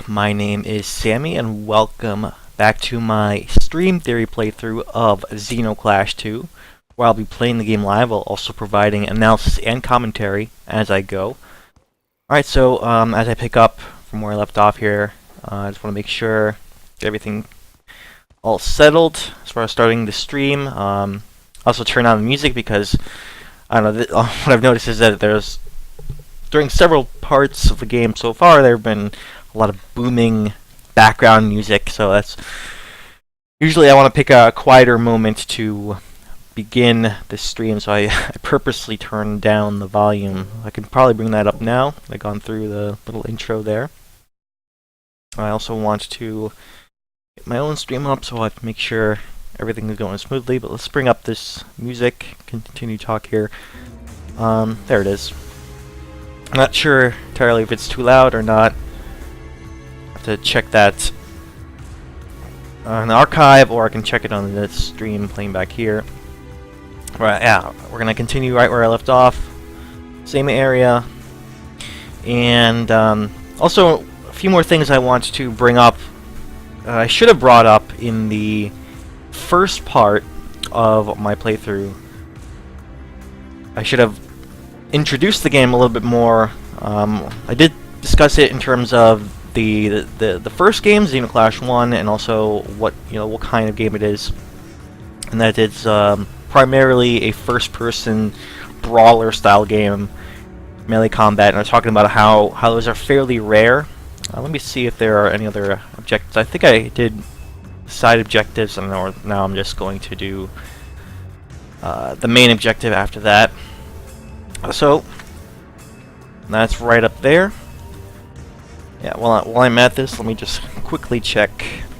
up? My name is Sammy, and welcome back to my stream theory playthrough of Zeno 2, where I'll be playing the game live while also providing analysis and commentary as I go. Alright, so as I pick up from where I left off here, I just want to make sure get everything all settled as far as starting the stream. Also turn on the music because, I don't know, what I've noticed is that during several parts of the game so far, there have been a lot of booming background music, so that's usually I want to pick a quieter moment to begin the stream, so I purposely turn down the volume. I can probably bring that up now. I've gone through the little intro there. I also want to get my own stream up so I can make sure everything is going smoothly, but let's bring up this music, continue to talk here. There it is. I'm not sure entirely if it's too loud or not. I have to check that on the archive, or I can check it on the stream playing back here. Right, yeah, we're gonna continue right where I left off. Same area. And also, a few more things I want to bring up. I should have brought up in the first part of my playthrough. I should have introduced the game a little bit more. I did discuss it in terms of the first game, Zeno Clash 1, and also what kind of game it is, and that it's primarily a first-person brawler style game, melee combat. And I was talking about how those are fairly rare. Let me see if there are any other objectives. I think I did side objectives, and now I'm just going to do the main objective after that. So that's right up there. Yeah, while I'm at this, let me just quickly check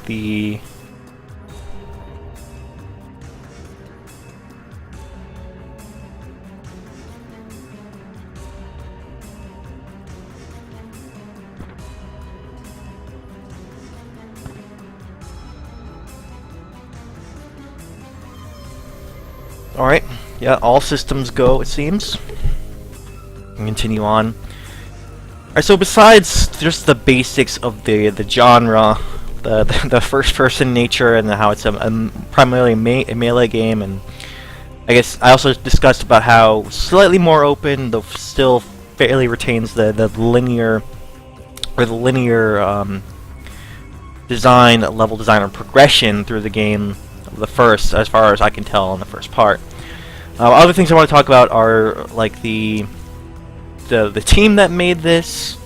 the Alright, yeah, all systems go, it seems. Continue on. Alright, so besides just the basics of the genre, the first-person nature, and how it's primarily a melee game, and I guess I also discussed about how slightly more open, though still fairly retains the linear design, level design, or progression through the game. The first, as far as I can tell, in the first part. Other things I want to talk about are like the team that made this.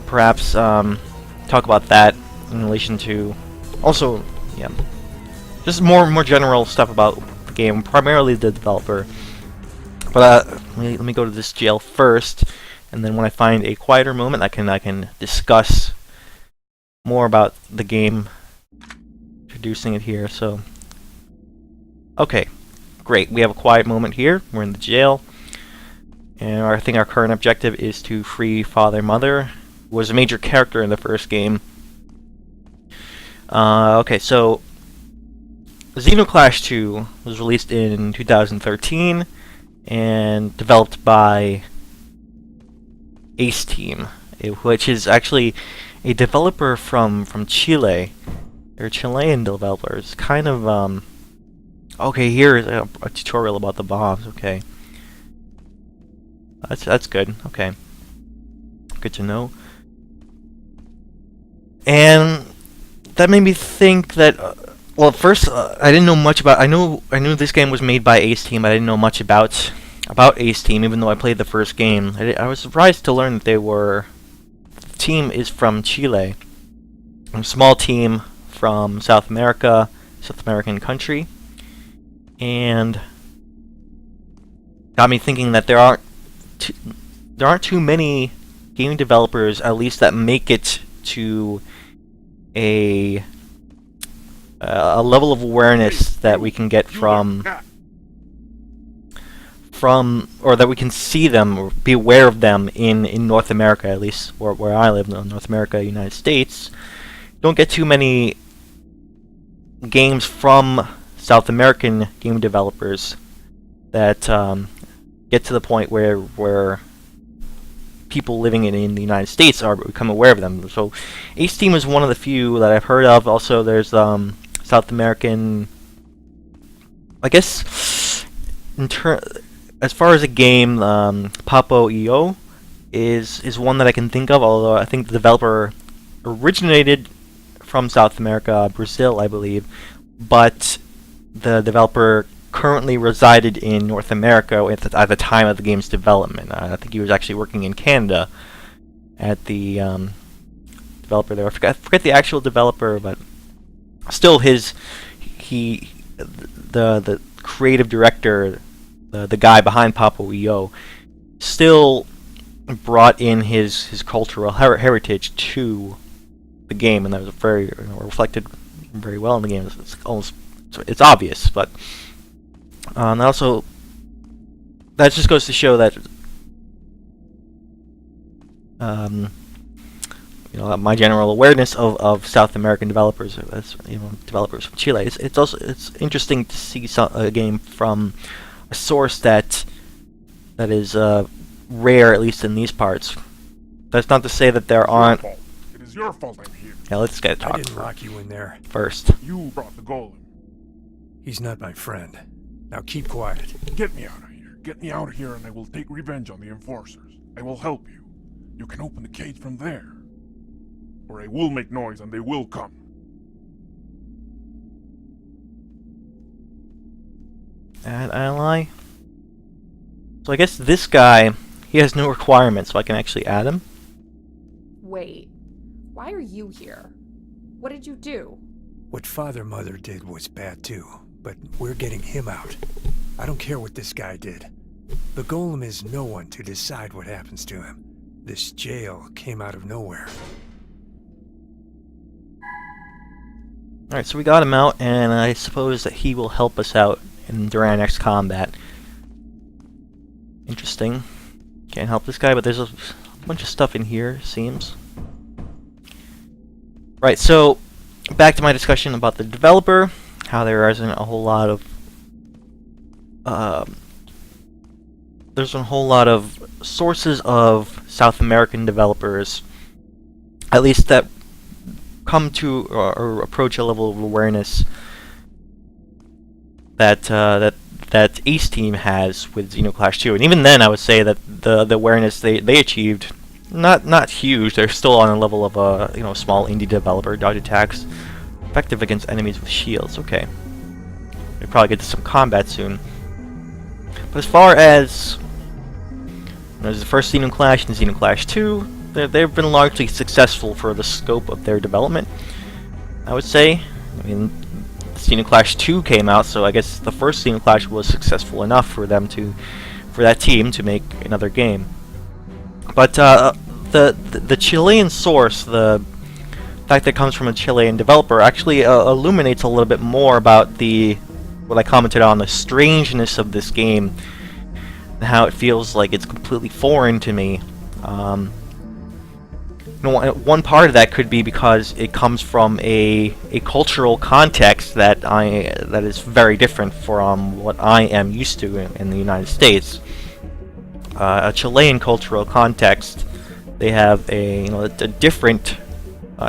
Perhaps talk about that in relation to also, yeah, just more general stuff about the game, primarily the developer. But let me go to this jail first, and then when I find a quieter moment, I can discuss more about the game. Introducing it here, so okay, great. We have a quiet moment here. We're in the jail, and I think our current objective is to free Father Mother, who was a major character in the first game. Okay, so Zeno Clash 2 was released in 2013 and developed by Ace Team, which is actually a developer from Chile. They're Chilean developers. Kind of, okay, here is a tutorial about the bombs. Okay. That's good. Okay. Good to know. And that made me think that, well, at first, I didn't know much about, I knew this game was made by Ace Team, but I didn't know much about Ace Team, even though I played the first game. I was surprised to learn that the team is from Chile. A small team from South American country, and got me thinking that there aren't too many game developers, at least that make it to a level of awareness that we can get from or that we can see them or be aware of them in North America, at least where I live, in North America, United States. Don't get too many games from South American game developers that get to the point where people living in the United States are become aware of them. So Ace Team is one of the few that I've heard of. Also, there's South American. I guess as far as a game, Papo.io is one that I can think of. Although I think the developer originated from South America, Brazil, I believe, but the developer currently resided in North America at the time of the game's development. I think he was actually working in Canada at the developer there. I forget the actual developer, but still the creative director, the guy behind Papo.io, still brought in his cultural heritage to the game, and that was very reflected very well in the game. It's obvious, but also that just goes to show that my general awareness of South American developers, as developers from Chile. It's interesting to see a game from a source that is rare, at least in these parts. That's not to say that there aren't. It is your fault I'm here. Yeah, let's get talk. I didn't lock you in there. First. You brought the Golem. He's not my friend. Now keep quiet. Get me out of here. Get me out of here and I will take revenge on the enforcers. I will help you. You can open the cage from there. Or I will make noise and they will come. Add ally. So I guess this guy, he has no requirements, so I can actually add him. Wait, why are you here? What did you do? What Father-Mother did was bad too, but we're getting him out. I don't care what this guy did. The Golem is no one to decide what happens to him. This jail came out of nowhere. Alright, so we got him out, and I suppose that he will help us out during our next combat. Interesting. Can't help this guy, but there's a bunch of stuff in here, seems. Right, so back to my discussion about the developer, how there isn't a whole lot of sources of South American developers, at least that come to or approach a level of awareness that Ace Team has with Xenoclash 2, and even then I would say that the awareness they achieved, not huge. They're still on a level of a small indie developer. Dodge attacks, effective against enemies with shields. Okay, we'll probably get to some combat soon. But as far as there's the first Xenoclash and Xenoclash 2, they've been largely successful for the scope of their development, I would say. I mean, Xenoclash 2 came out, so I guess the first Xenoclash was successful enough for that team to make another game. But the Chilean source, the fact that it comes from a Chilean developer, actually illuminates a little bit more about what I commented on, the strangeness of this game, and how it feels like it's completely foreign to me. One part of that could be because it comes from a cultural context that is very different from what I am used to in the United States. A Chilean cultural context, they have a different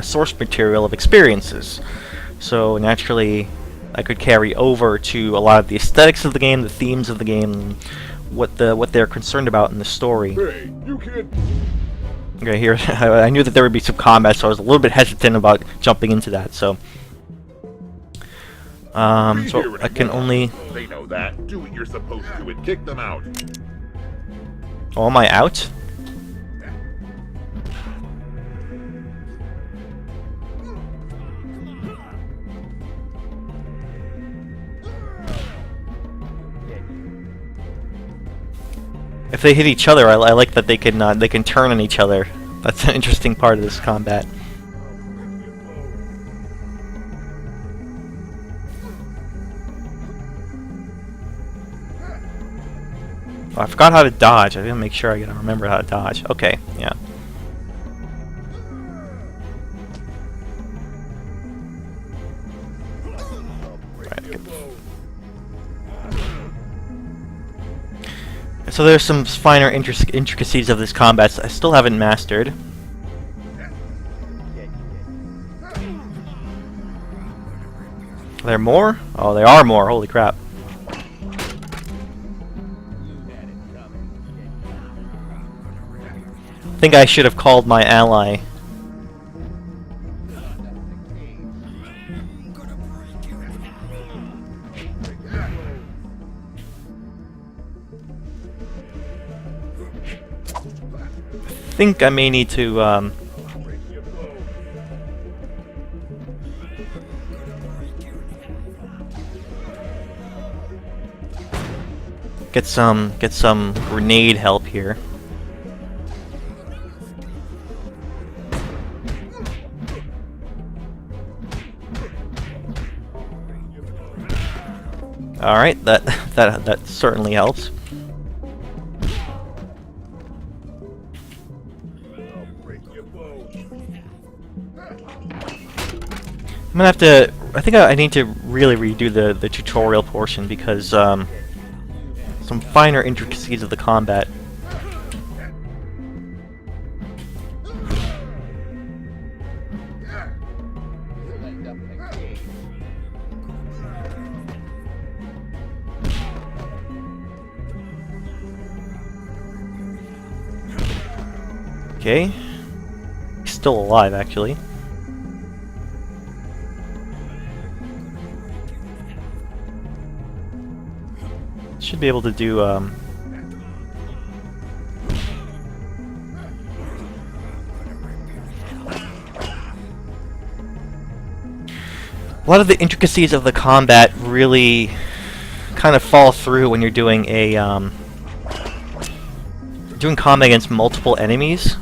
source material of experiences, so naturally I could carry over to a lot of the aesthetics of the game, the themes of the game, what they're concerned about in the story. Hey, you kid! Okay, here I knew that there would be some combat, so I was a little bit hesitant about jumping into that. So I can only. They know that. Do what you're supposed to and kick them out. Oh, am I out? If they hit each other, I like that they can turn on each other. That's an interesting part of this combat. Oh, I forgot how to dodge. I gotta make sure I gotta remember how to dodge. Okay, yeah. So there's some finer intricacies of this combat I still haven't mastered. Are there more? Oh, there are more. Holy crap. I think I should have called my ally. I think I may need to get some grenade help here. All right, that certainly helps. I'm gonna have to. I think I need to really redo the tutorial portion because some finer intricacies of the combat. Okay, still alive actually. Should be able to do a lot of the intricacies of the combat really kind of fall through when you're doing a doing combat against multiple enemies.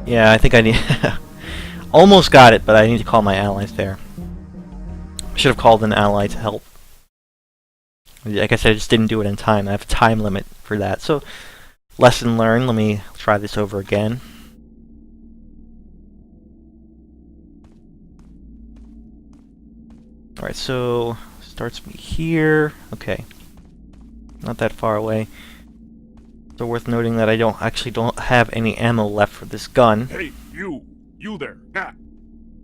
Yeah, I think I need... almost got it, but I need to call my allies there. Should have called an ally to help. Like I said, I just didn't do it in time. I have a time limit for that. So, lesson learned. Let me try this over again. Alright, so... starts me here. Okay. Not that far away. So worth noting that I don't have any ammo left for this gun. Hey, you there, Ghat.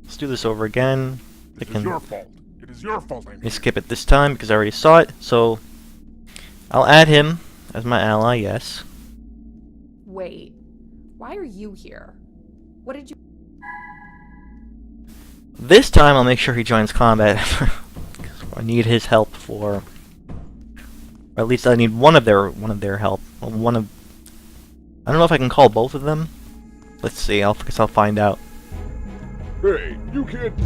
Let's do this over again. It is your fault. It is your fault. Let me skip it this time because I already saw it. So I'll add him as my ally. Yes. Wait, why are you here? What did you... This time I'll make sure he joins combat. I need his help for... or at least I need one of their help. Well, I don't know if I can call both of them. Let's see. I guess I'll find out. Hey, you can't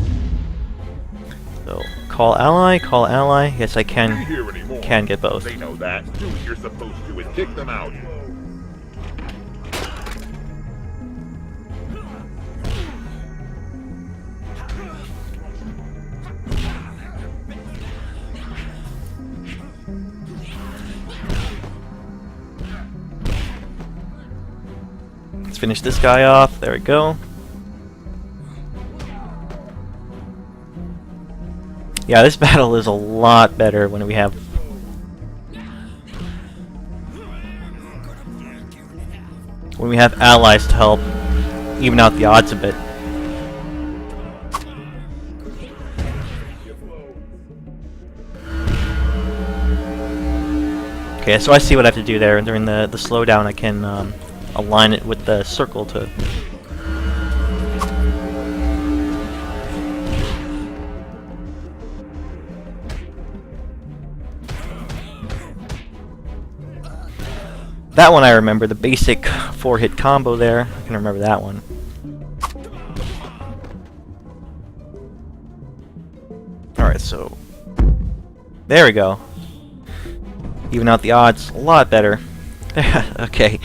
So call ally. Call ally. Yes, I be can. here anymore. Can get both. They know that. Do what you're supposed to and kick them out. Let's finish this guy off. There we go. Yeah, this battle is a lot better when we have... when we have allies to help even out the odds a bit. Okay, so I see what I have to do there. During the slowdown, I can align it with the circle to... That one I remember, the basic 4-hit combo there. I can remember that one. Alright, so... there we go. Even out the odds, a lot better. Okay.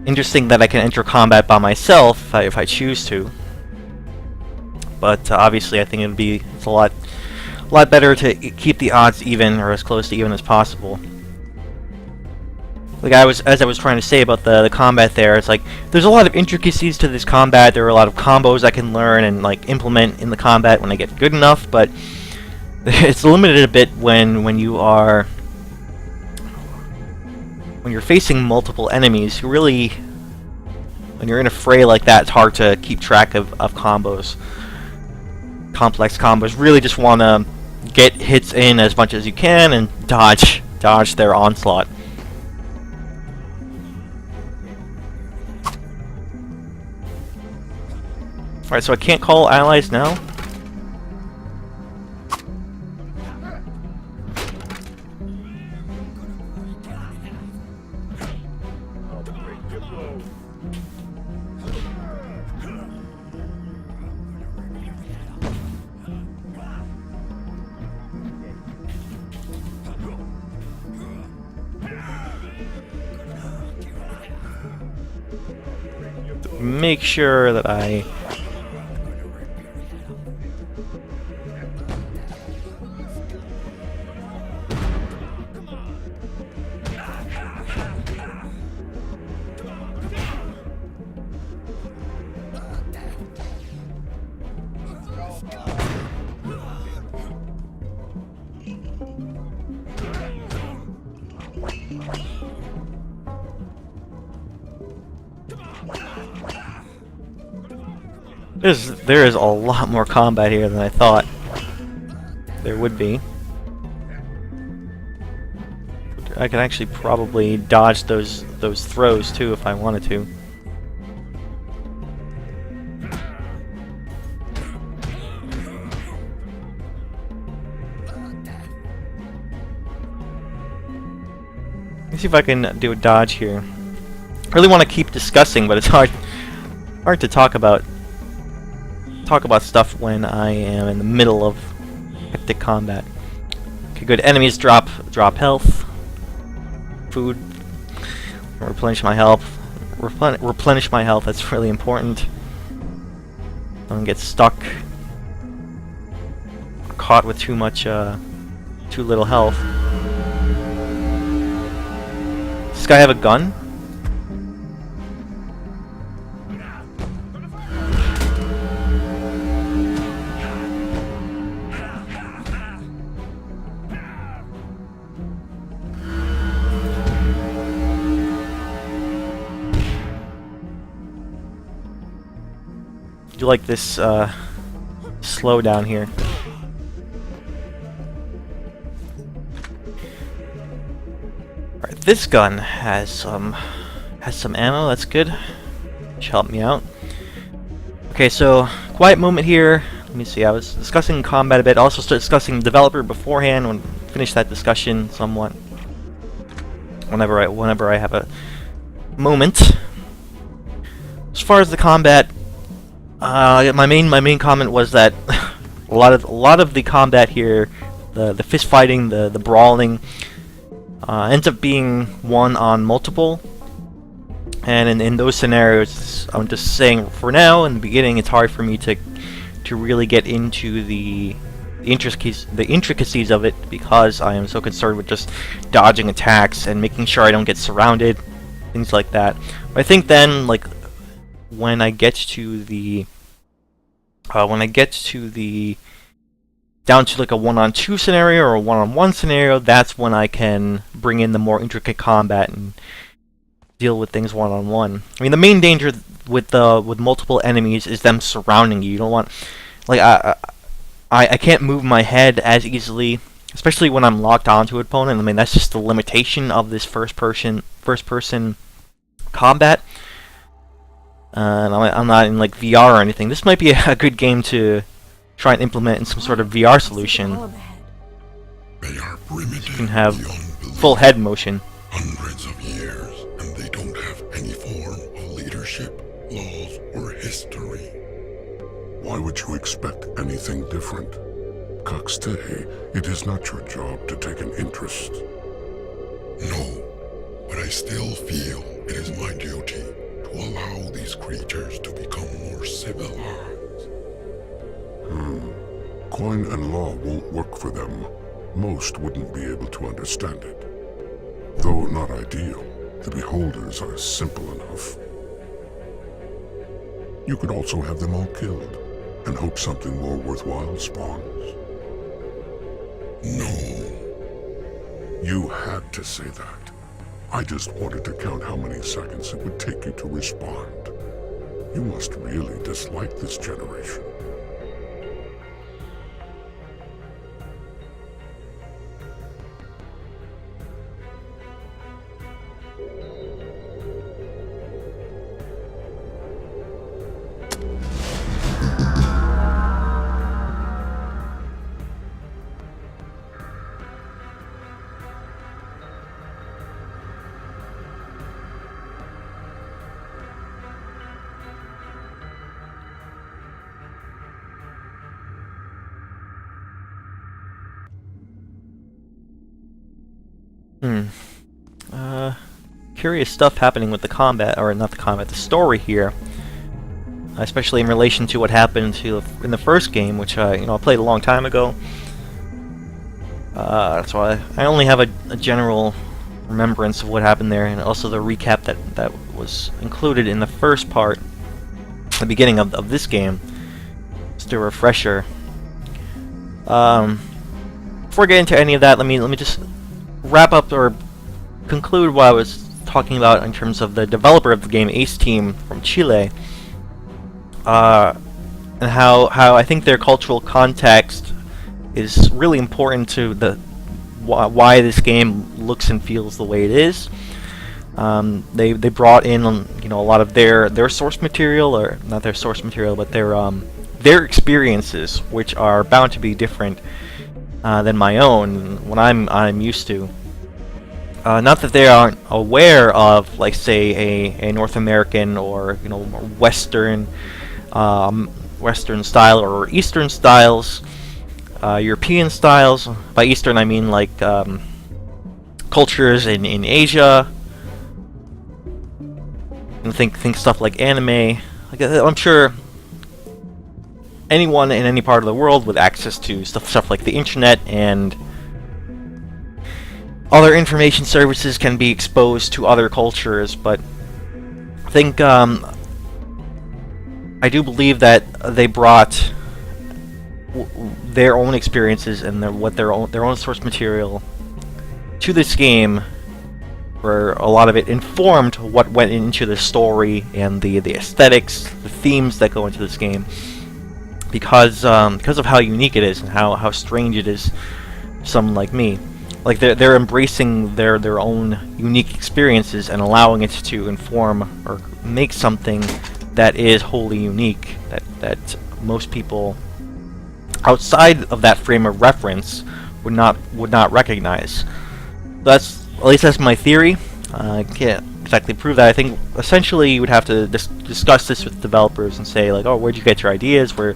Interesting that I can enter combat by myself if I choose to. But obviously I think it's a lot better to keep the odds even, or as close to even as possible. like as I was trying to say about the combat there, it's like there's a lot of intricacies to this combat. There are a lot of combos I can learn and like implement in the combat when I get good enough, but it's limited a bit when you're facing multiple enemies. When you're in a fray like that, it's hard to keep track of combos. Complex combos. Really just want to get hits in as much as you can and dodge their onslaught. Alright, so I can't call allies now? Make sure that I there is a lot more combat here than I thought there would be. I can actually probably dodge those throws too if I wanted to. Let's see if I can do a dodge here. I really want to keep discussing, but it's hard to talk about stuff when I am in the middle of hectic combat. Okay, good. Enemies drop health, food, replenish my health. Replenish my health. That's really important. Don't get stuck, caught with too little health. Does this guy have a gun? Do like this slow down here. Alright, this gun has some ammo, that's good. Should help me out. Okay, so quiet moment here. Let me see, I was discussing combat a bit. I also started discussing developer beforehand. When finish that discussion somewhat. Whenever I have a moment. As far as the combat, my main comment was that a lot of the combat here, the fist fighting, the brawling, ends up being won on multiple. And in those scenarios, I'm just saying for now, in the beginning, it's hard for me to really get into the intricacies of it because I am so concerned with just dodging attacks and making sure I don't get surrounded, things like that. But I think then, like, when I get to the down to like a 1-on-2 scenario or a 1-on-1 scenario, that's when I can bring in the more intricate combat and deal with things 1-on-1. I mean, the main danger with multiple enemies is them surrounding you. You don't want, like, I can't move my head as easily, especially when I'm locked onto an opponent. I mean, that's just the limitation of this first person combat. And I'm not in like VR or anything. This might be a good game to try and implement in some sort of VR solution. They are primitive, You can have beyond belief. full head motion. Hundreds of years, and they don't have any form of leadership, laws, or history. Why would you expect anything different? Kakste, it is not your job to take an interest. No, but I still feel it is my duty to allow these creatures to become more civilized. Coin and law won't work for them. Most wouldn't be able to understand it. Though not ideal, The beholders are simple enough. You could also have them all killed, and hope something more worthwhile spawns. No. You had to say that. I just wanted to count how many seconds it would take you to respond. You must really dislike this generation. Curious stuff happening with the combat, or not the combat, the story here. Especially in relation to what happened in the first game, which I played a long time ago. That's why I only have a general remembrance of what happened there, and also the recap that was included in the first part, the beginning of this game. Just a refresher. Before I get into any of that, let me just wrap up or conclude what I was talking about in terms of the developer of the game, Ace Team from Chile, and how I think their cultural context is really important to why this game looks and feels the way it is. They brought in a lot of their source material, or not their source material, but their experiences, which are bound to be different than my own, what I'm used to. Not that they aren't aware of, like, say, a North American or Western style or Eastern styles, European styles. By Eastern, I mean like cultures in Asia. And think stuff like anime. Like, I'm sure anyone in any part of the world with access to stuff like the internet and other information services can be exposed to other cultures, but I think I do believe that they brought their own experiences and their own source material to this game, where a lot of it informed what went into the story and the aesthetics, the themes that go into this game, because of how unique it is and how strange it is to someone like me. Like, they're embracing their own unique experiences and allowing it to inform or make something that is wholly unique, that most people outside of that frame of reference would not recognize. At least that's my theory. I can't exactly prove that. I think essentially you would have to discuss this with developers and say, like, oh, where'd you get your ideas? We're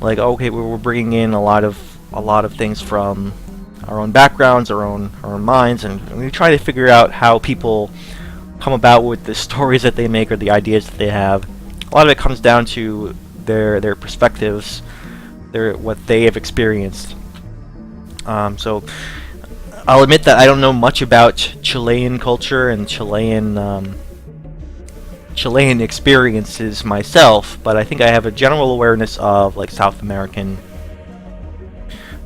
like, okay, we're bringing in a lot of things from our own backgrounds, our own minds, and we try to figure out how people come about with the stories that they make or the ideas that they have. A lot of it comes down to their perspectives, what they have experienced. So I'll admit that I don't know much about Chilean culture and Chilean experiences myself, but I think I have a general awareness of, like, South American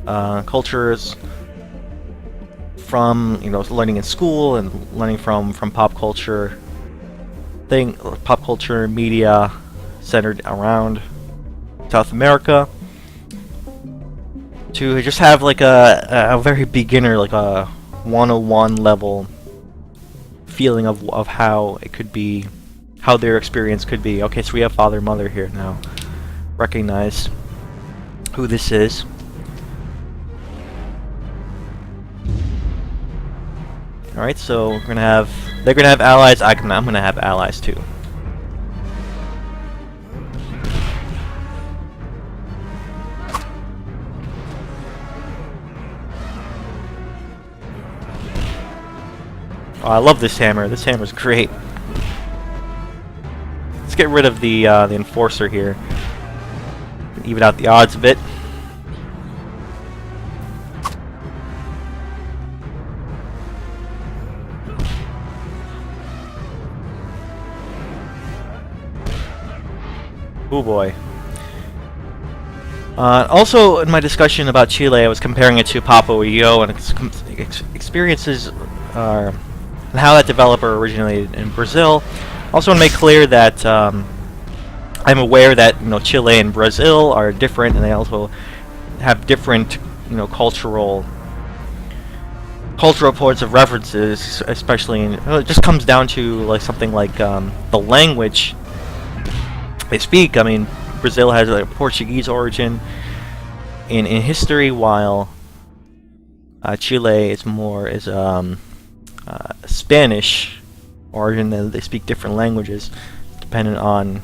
cultures from learning in school and learning from pop culture media centered around South America, to just have like a very beginner, like a 101 level feeling of how it could be, how their experience could be. Okay, so we have father, mother here now. Recognize who this is. Alright, so they're gonna have allies. I'm gonna have allies too. Oh, I love this hammer. This hammer's great. Let's get rid of the enforcer here. Even out the odds a bit. Oh boy. Also, in my discussion about Chile, I was comparing it to Papua New Guinea and its experiences, and how that developer originated in Brazil. Also, want to make clear that I'm aware that Chile and Brazil are different, and they also have different cultural points of references, especially it just comes down to like something like the language they speak. I mean, Brazil has a Portuguese origin in history, while Chile is more Spanish origin. They speak different languages dependent on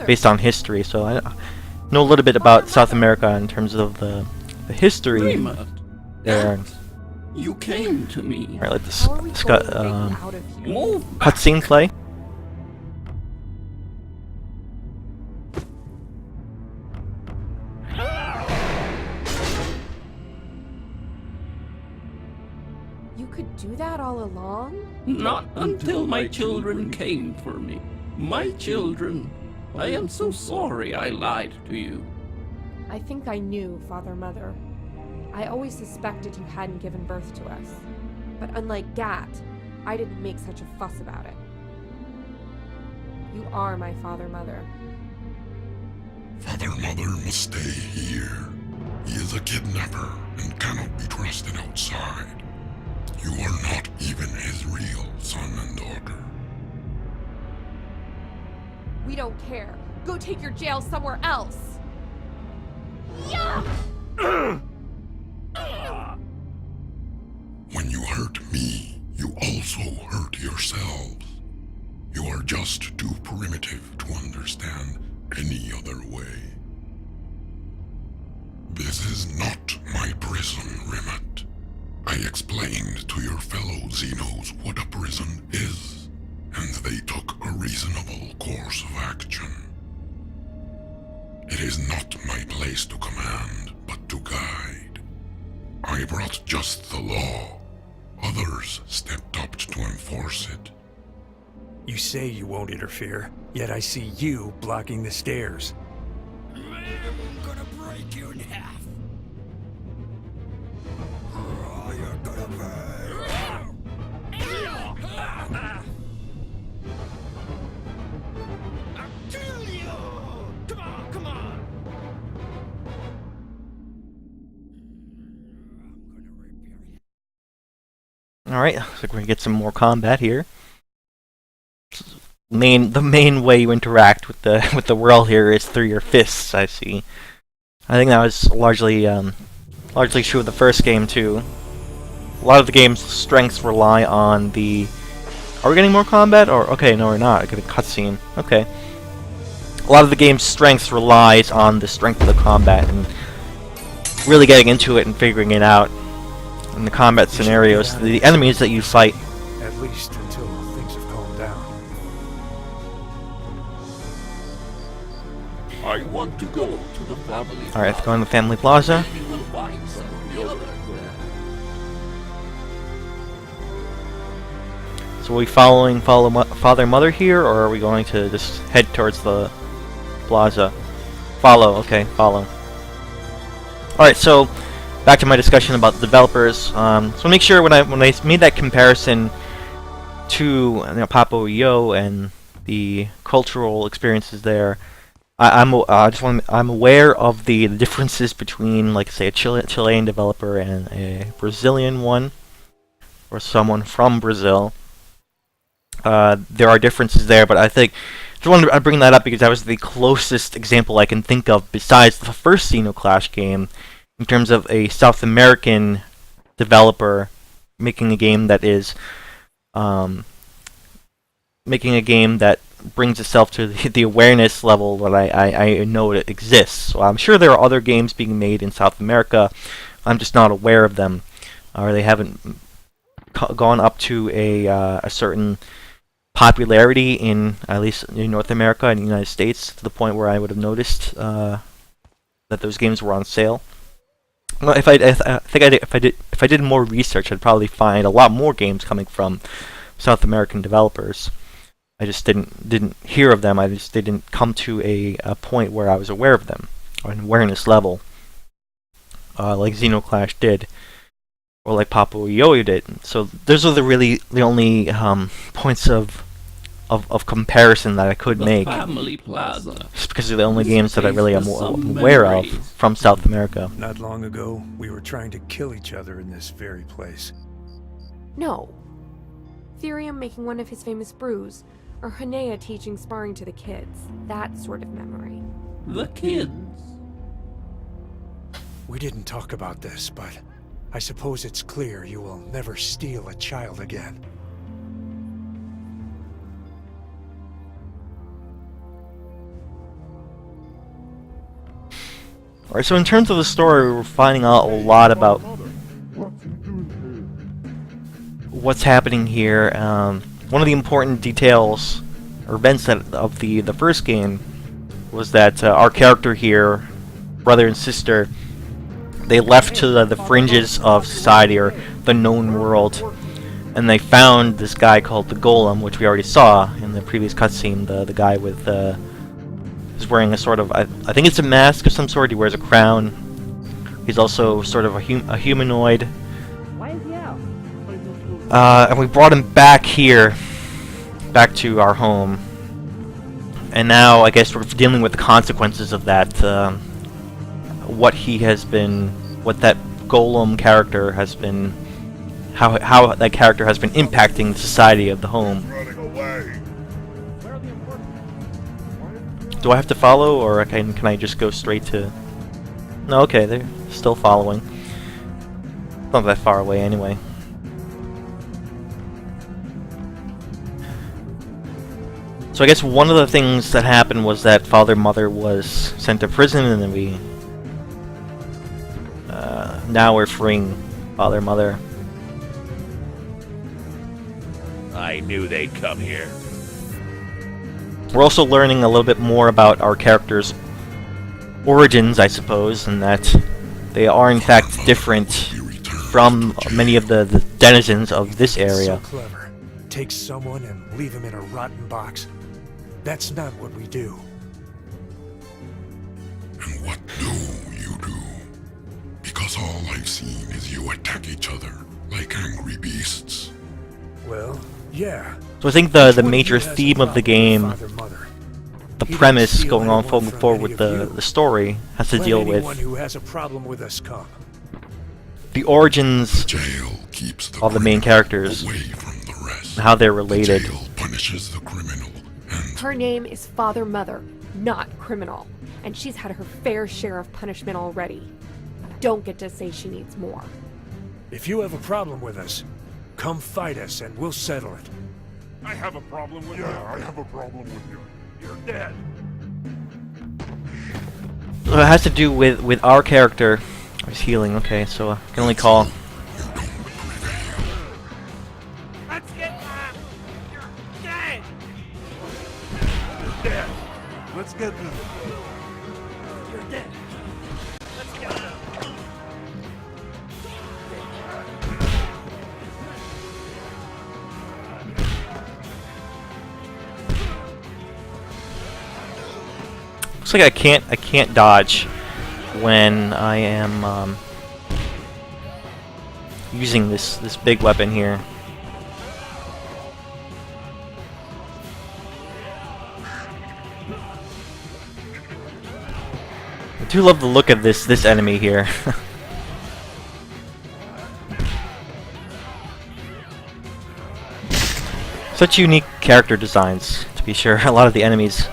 based on history. So I know a little bit about South America in terms of the history Rimat, there. you came to me. Alright, let this Move cutscene play. You could do that all along? Not until my children came for me. My children. I am so sorry I lied to you. I think I knew, Father Mother. I always suspected you hadn't given birth to us. But unlike Ghat, I didn't make such a fuss about it. You are my Father Mother. Father Mother must stay here. He is a kidnapper and cannot be trusted outside. You are not even his real son and daughter. We don't care. Go take your jail somewhere else. Yeah! When you hurt me, you also hurt yourselves. You are just too primitive to understand any other way. This is not my prison, Rimat. I explained to your fellow Zenos what a prison is, and they took a reasonable course of action. It is not my place to command, but to guide. I brought just the law. Others stepped up to enforce it. You say you won't interfere, yet I see you blocking the stairs. I'm gonna break you in half. Oh, you're gonna I'll kill you! Come on, come on! I'm gonna rip your head. Alright, looks like we're gonna get some more combat here. The main way you interact with the world here is through your fists, I see. I think that was largely true of the first game too. A lot of the game's strengths rely on the... Are we getting more combat? Or okay, no we're not. I get a cutscene. Okay. A lot of the game's strengths relies on the strength of the combat and really getting into it and figuring it out. In the combat scenarios, the enemies that you fight. At least until things have calmed down. I want to go to the family. Alright, going to the Family Plaza. Maybe we'll find some of the others there. So are we following Father Mother here, or are we going to just head towards the plaza? Follow, okay, follow. Alright, so back to my discussion about the developers. So make sure when I made that comparison to Papua New Guinea and the cultural experiences there, I'm aware of the differences between, like, say, a Chilean developer and a Brazilian one, or someone from Brazil. There are differences there, but I think I just wanted to bring that up because that was the closest example I can think of besides the first Xenoclash game in terms of a South American developer making a game that is brings itself to the awareness level that I know it exists. So I'm sure there are other games being made in South America. I'm just not aware of them, or they haven't gone up to a certain popularity in at least in North America and the United States to the point where I would have noticed that those games were on sale. Well, if I did more research, I'd probably find a lot more games coming from South American developers. I just didn't hear of them. They didn't come to a point where I was aware of them, or an awareness level, like Xenoclash did, or like Papa Yoyo did. So those are the only points of comparison that I could make. Family Plaza. Just because they're the only games that I really am aware of from South America. Not long ago, we were trying to kill each other in this very place. No. Therium making one of his famous brews, or Hanea teaching sparring to the kids. That sort of memory. The kids. We didn't talk about this, but I suppose it's clear you will never steal a child again. Alright, so in terms of the story, we're finding out a lot about what's happening here. One of the important details or events of the first game was that our character here, brother and sister, they left to the fringes of society, or the known world, and they found this guy called the Golem, which we already saw in the previous cutscene. The guy with is wearing a sort of, I think it's a mask of some sort. He wears a crown. He's also sort of a humanoid. Why is he out? And we brought him back here, back to our home. And now I guess we're dealing with the consequences of that. What that Golem character has been, how that character has been impacting the society of the home. Running away. Do I have to follow, or can I just go straight to... No, okay, they're still following. Not that far away anyway. So I guess one of the things that happened was that Father Mother was sent to prison, and then we... now we're freeing Father Mother. I knew they'd come here. We're also learning a little bit more about our characters' origins, I suppose, and that they are in fact different from many of the denizens of this area. So clever. Take someone and leave him in a rotten box. That's not what we do. And what do you do? Because all I've seen is you attack each other like angry beasts. Well, yeah. So I think the major theme of the game, the premise going on forward with the story, has to deal with who has a problem with us come. the origins Jail keeps the of the main characters, away from the rest. and how they're related. Jail punishes the criminal, and Her name is Father Mother, not criminal. And she's had her fair share of punishment already. Don't get to say she needs more. if you have a problem with us, come fight us and we'll settle it. I have a problem with you. Yeah, I have a problem with you. You're dead. So it has to do with our character. He's healing, okay, so I can only call. Let's get out! You're dead! You're dead. Let's get them. You're dead. Let's get out. Looks like I can't dodge when I am using this big weapon here. I do love the look of this enemy here. Such unique character designs, to be sure. A lot of the enemies.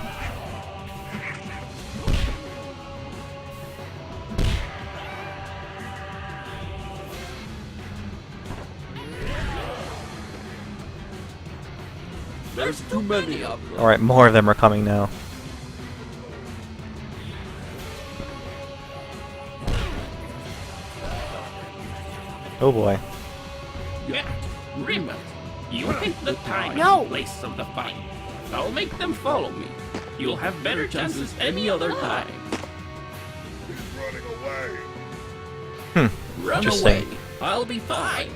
There's too many of them. Alright, more of them are coming now. Oh boy. Ghat, Rimat, you pick the time No! and place of the fight. I'll make them follow me. You'll have better chances any other time. He's running away. Run Interesting. away. I'll be fine.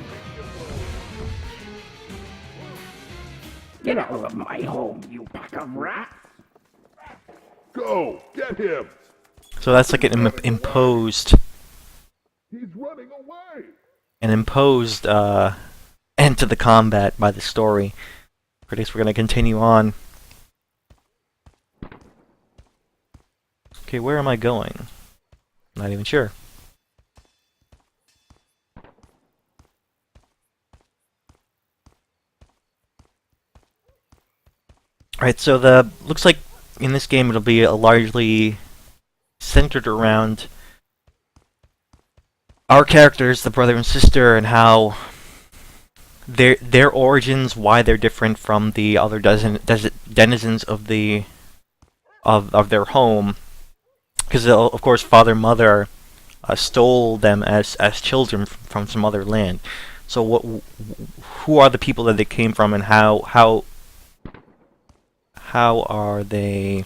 Get out of my home, you pack of rats! Go! Get him! So that's like an imposed He's running away! end to the combat by the story. I guess we're gonna continue on. Okay, where am I going? Not even sure. Alright, so looks like in this game it'll be largely centered around our characters, the brother and sister, and how their origins, why they're different from the other denizens of their home. Because of course, father and mother stole them as children from some other land. So who are the people that they came from, and how are they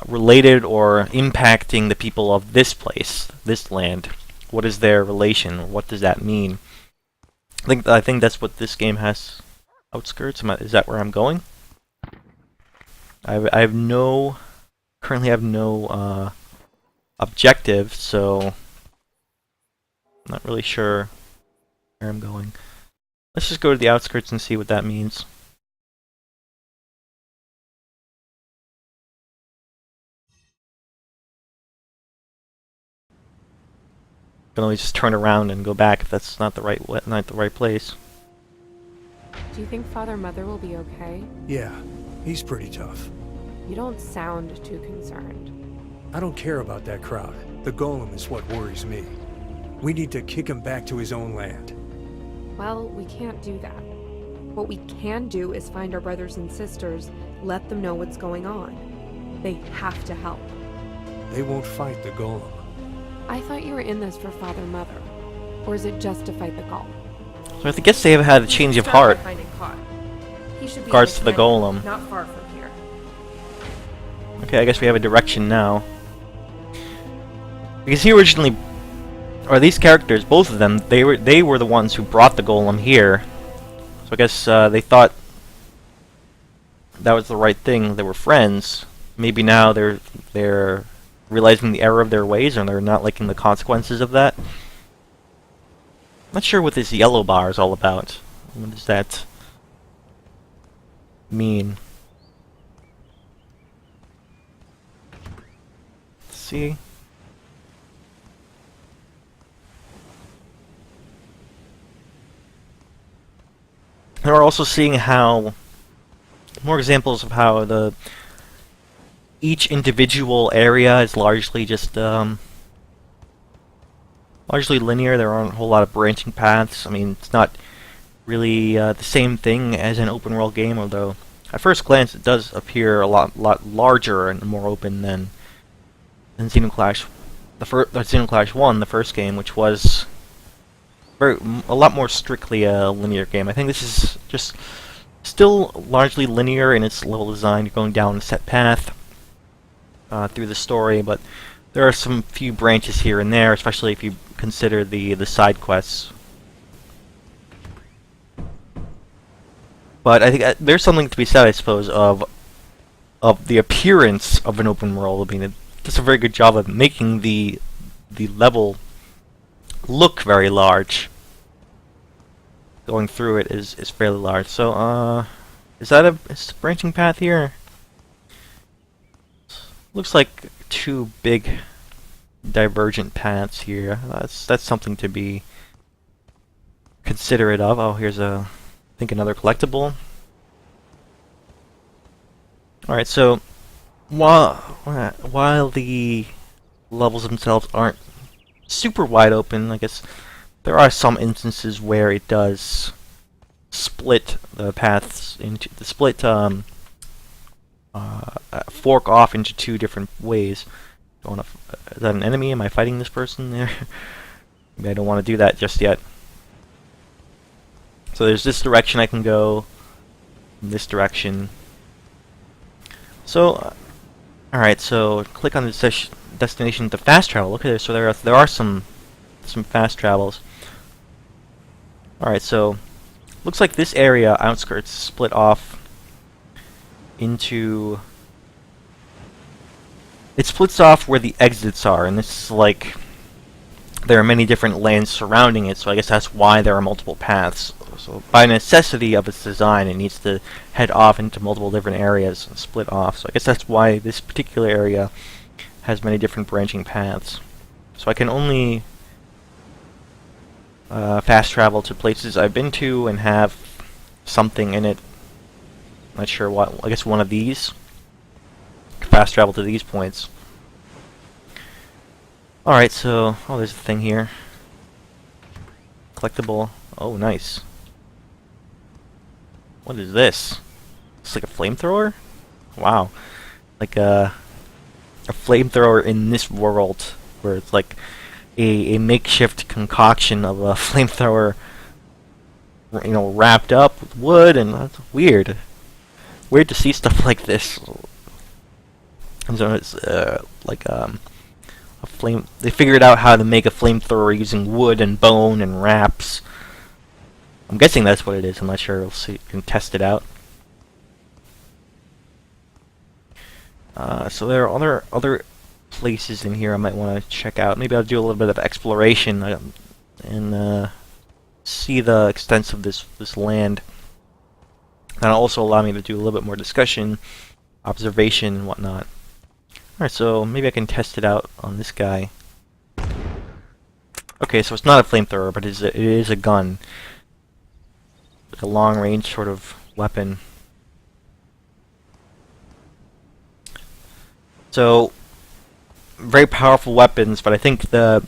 related or impacting the people of this place, this land? What is their relation? What does that mean? I think that's what this game has. Outskirts? Is that where I'm going? Currently have no objective, so I'm not really sure where I'm going. Let's just go to the outskirts and see what that means. Can always just turn around and go back if that's not the right place. Do you think Father Mother will be okay? Yeah, he's pretty tough. You don't sound too concerned. I don't care about that crowd. The Golem is what worries me. We need to kick him back to his own land. Well, we can't do that. What we can do is find our brothers and sisters, let them know what's going on. They have to help. They won't fight the Golem. I thought you were in this for Father Mother. Or is it just to fight the Golem? So I guess they have had a change of heart He should be regards in to the canyon, Golem. not far from here. Okay, I guess we have a direction now. Because he originally, or these characters, both of them, they were the ones who brought the Golem here. So I guess they thought that was the right thing. They were friends. Maybe now they're realizing the error of their ways, and they're not liking the consequences of that. Not sure what this yellow bar is all about. What does that mean? Let's see. And we're also seeing how more examples of how each individual area is largely just largely linear. There aren't a whole lot of branching paths. I mean, it's not really the same thing as an open world game, although at first glance it does appear a lot larger and more open than Xenoclash, Xenoclash 1, the first game, which was a lot more strictly a linear game. I think this is just still largely linear in its level design. You're going down a set path through the story, but there are some few branches here and there, especially if you consider the side quests. But I think there's something to be said, I suppose, of the appearance of an open world. I mean, it does a very good job of making the level look very large. Going through it is fairly large. So, is that a branching path here? Looks like two big divergent paths here. That's something to be considerate of. Oh, here's I think another collectible. Alright, so while the levels themselves aren't super wide open, I guess there are some instances where it does split the paths into fork off into two different ways. Is that an enemy? Am I fighting this person there? Maybe I don't want to do that just yet. So there's this direction I can go, this direction. So, alright, so click on the destination to fast travel. Look at this. So there are some fast travels. Alright, so looks like this area, outskirts, split off into... It splits off where the exits are, and this is like... There are many different lands surrounding it, so I guess that's why there are multiple paths. So by necessity of its design, it needs to head off into multiple different areas and split off. So I guess that's why this particular area has many different branching paths. So I can only fast travel to places I've been to and have something in it. Not sure what. I guess one of these. Fast travel to these points. Alright, so... Oh, there's a thing here. Collectible. Oh, nice. What is this? It's like a flamethrower? Wow. Like a flamethrower in this world, where it's like a makeshift concoction of a flamethrower, you know, wrapped up with wood, and that's weird. Weird to see stuff like this. And so it's like a flame. They figured out how to make a flamethrower using wood and bone and wraps. I'm guessing that's what it is. I'm not sure. We'll see. You can test it out. So there are other places in here I might want to check out. Maybe I'll do a little bit of exploration and see the extents of this land. That'll also allow me to do a little bit more discussion, observation, and whatnot. Alright, so maybe I can test it out on this guy. Okay, so it's not a flamethrower, but it is a gun. Like a long-range sort of weapon. So, very powerful weapons, but I think they're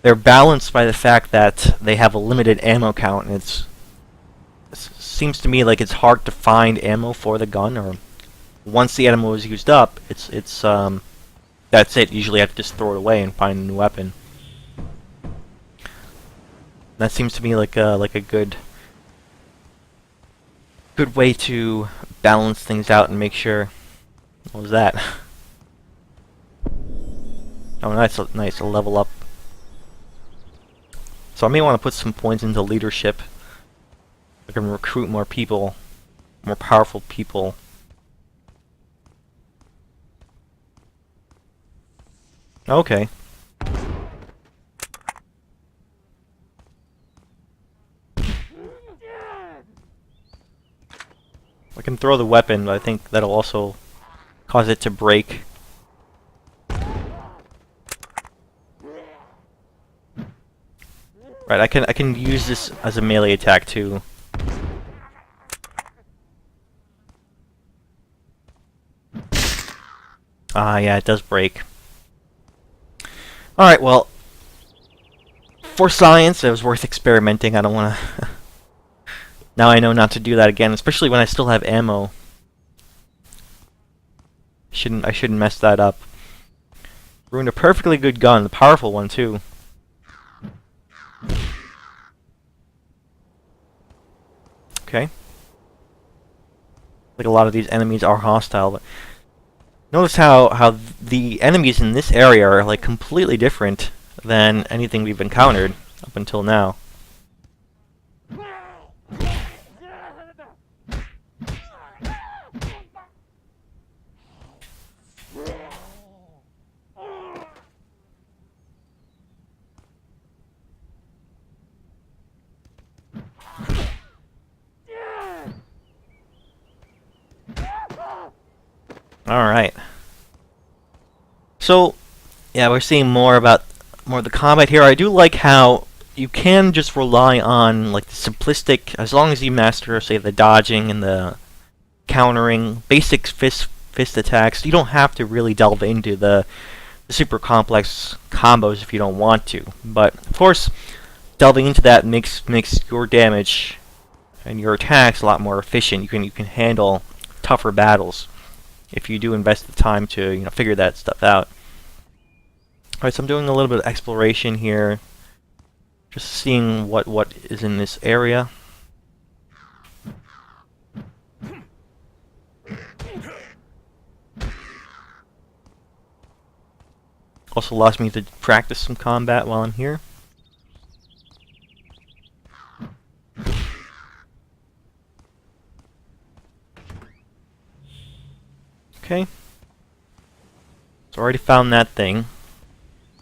balanced by the fact that they have a limited ammo count, and it seems to me like it's hard to find ammo for the gun, or once the ammo is used up, that's it. Usually you have to just throw it away and find a new weapon. That seems to me like a good way to balance things out and make sure. What was that? Oh, nice, a level up. So I may want to put some points into leadership. I can recruit more people, more powerful people. Okay. I can throw the weapon, but I think that'll also cause it to break. Right, I can use this as a melee attack too. Ah, yeah, it does break. Alright, well, for science, it was worth experimenting. I don't want to... Now I know not to do that again, especially when I still have ammo. I shouldn't mess that up. Ruined a perfectly good gun, a powerful one too. Okay. Like a lot of these enemies are hostile, but notice how the enemies in this area are like completely different than anything we've encountered up until now. Alright. So, yeah, we're seeing more of the combat here. I do like how you can just rely on like the simplistic, as long as you master, say, the dodging and the countering, basic fist attacks. You don't have to really delve into the super complex combos if you don't want to. But of course, delving into that makes your damage and your attacks a lot more efficient. You can handle tougher battles if you do invest the time to, figure that stuff out. Alright, so I'm doing a little bit of exploration here. Just seeing what is in this area. Also allows me to practice some combat while I'm here. Okay. So I already found that thing.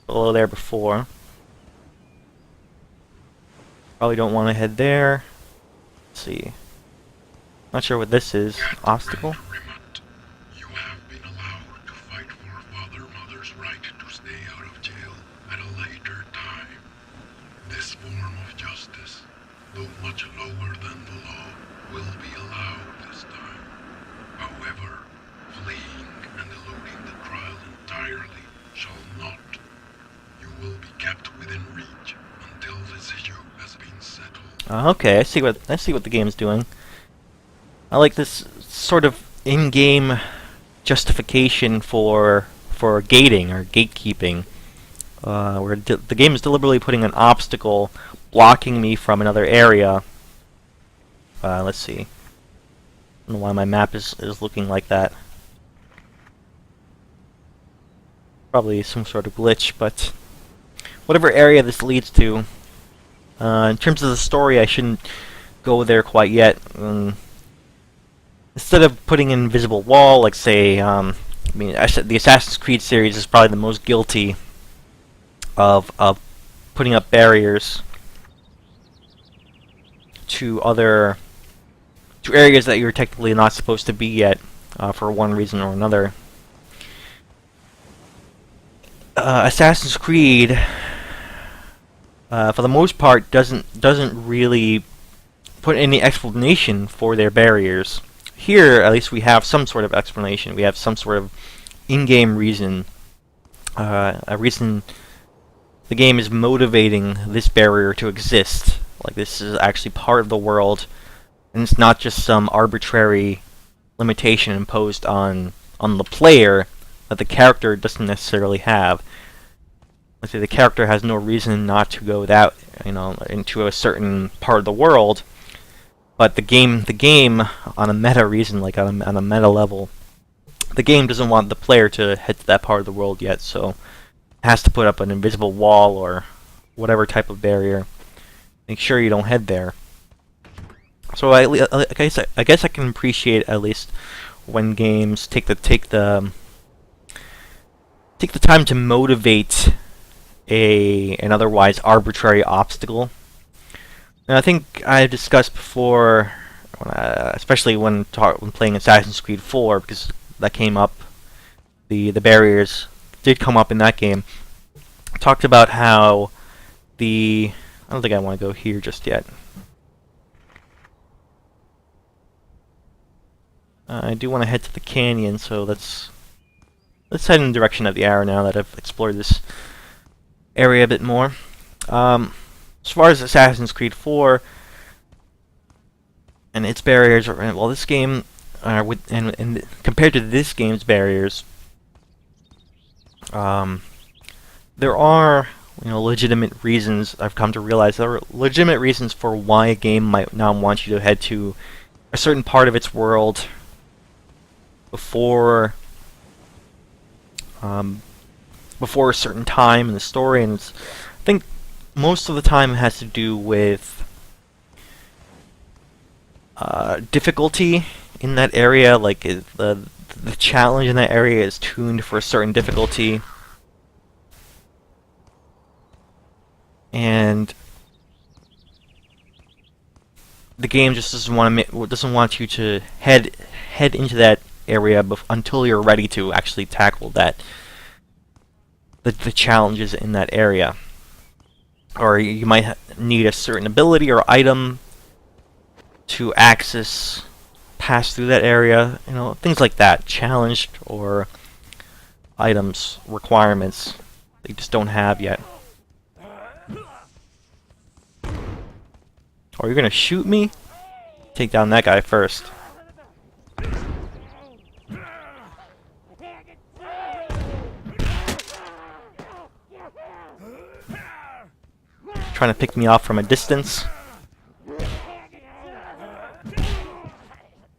Below there before. Probably don't want to head there. Let's see. Not sure what this is. Obstacle? Ghat and Rimat, you have been allowed to fight for Father-Mother's right to stay out of jail at a later time. This form of justice, though much lower than the law, will be allowed this time. However, fleeing and eluding the trial entirely shall not. You will be kept within reach until this issue has been settled. Okay, I see what the game's doing. I like this sort of in-game justification for gating or gatekeeping, where the game is deliberately putting an obstacle blocking me from another area. Let's see. I don't know why my map is looking like that. Probably some sort of glitch, but whatever area this leads to. In terms of the story, I shouldn't go there quite yet. Instead of putting an invisible wall, like say, I mean, the Assassin's Creed series is probably the most guilty of putting up barriers to areas that you're technically not supposed to be yet, for one reason or another. Assassin's Creed, for the most part, doesn't really put any explanation for their barriers. Here, at least, we have some sort of explanation. We have some sort of in-game reason, a reason the game is motivating this barrier to exist. Like, this is actually part of the world, and it's not just some arbitrary limitation imposed on the player that the character doesn't necessarily have. Let's say the character has no reason not to go that, into a certain part of the world, but the game on a meta reason, like on a meta level, the game doesn't want the player to head to that part of the world yet, so it has to put up an invisible wall or whatever type of barrier. Make sure you don't head there. So I guess I can appreciate at least when games take the time to motivate an otherwise arbitrary obstacle. And I think I discussed before, especially when playing Assassin's Creed 4, because that came up, the barriers did come up in that game. I talked about how I don't think I want to go here just yet. I do want to head to the canyon, so let's head in the direction of the arrow now that I've explored this area a bit more. As far as Assassin's Creed 4 and its barriers, well, this game, compared to this game's barriers, there are legitimate reasons. I've come to realize there are legitimate reasons for why a game might not want you to head to a certain part of its world before a certain time in the story, and I think most of the time it has to do with difficulty in that area. Like the challenge in that area is tuned for a certain difficulty, and the game just doesn't want you to head into that area until you're ready to actually tackle the challenges in that area. Or you might need a certain ability or item to pass through that area, things like that, challenged or items, requirements that you just don't have yet. Or you're gonna shoot me? Take down that guy first. Trying to pick me off from a distance. I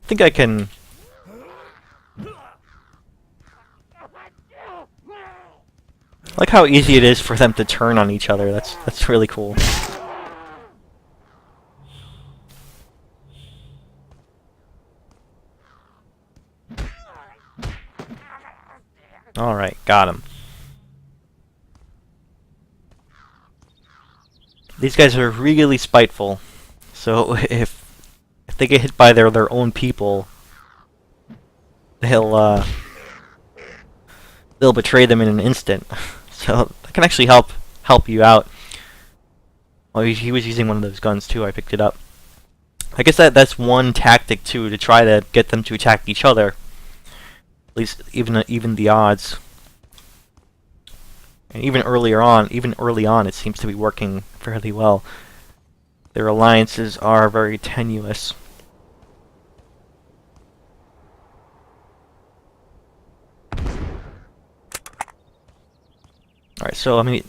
think I can. I like how easy it is for them to turn on each other. That's really cool. Alright, got him. These guys are really spiteful. So if they get hit by their own people, they'll betray them in an instant. So that can actually help you out. Oh, he was using one of those guns too. I picked it up. I guess that's one tactic too, to try to get them to attack each other. At least even the odds. And even early on, it seems to be working fairly well. Their alliances are very tenuous. Alright, so I mean,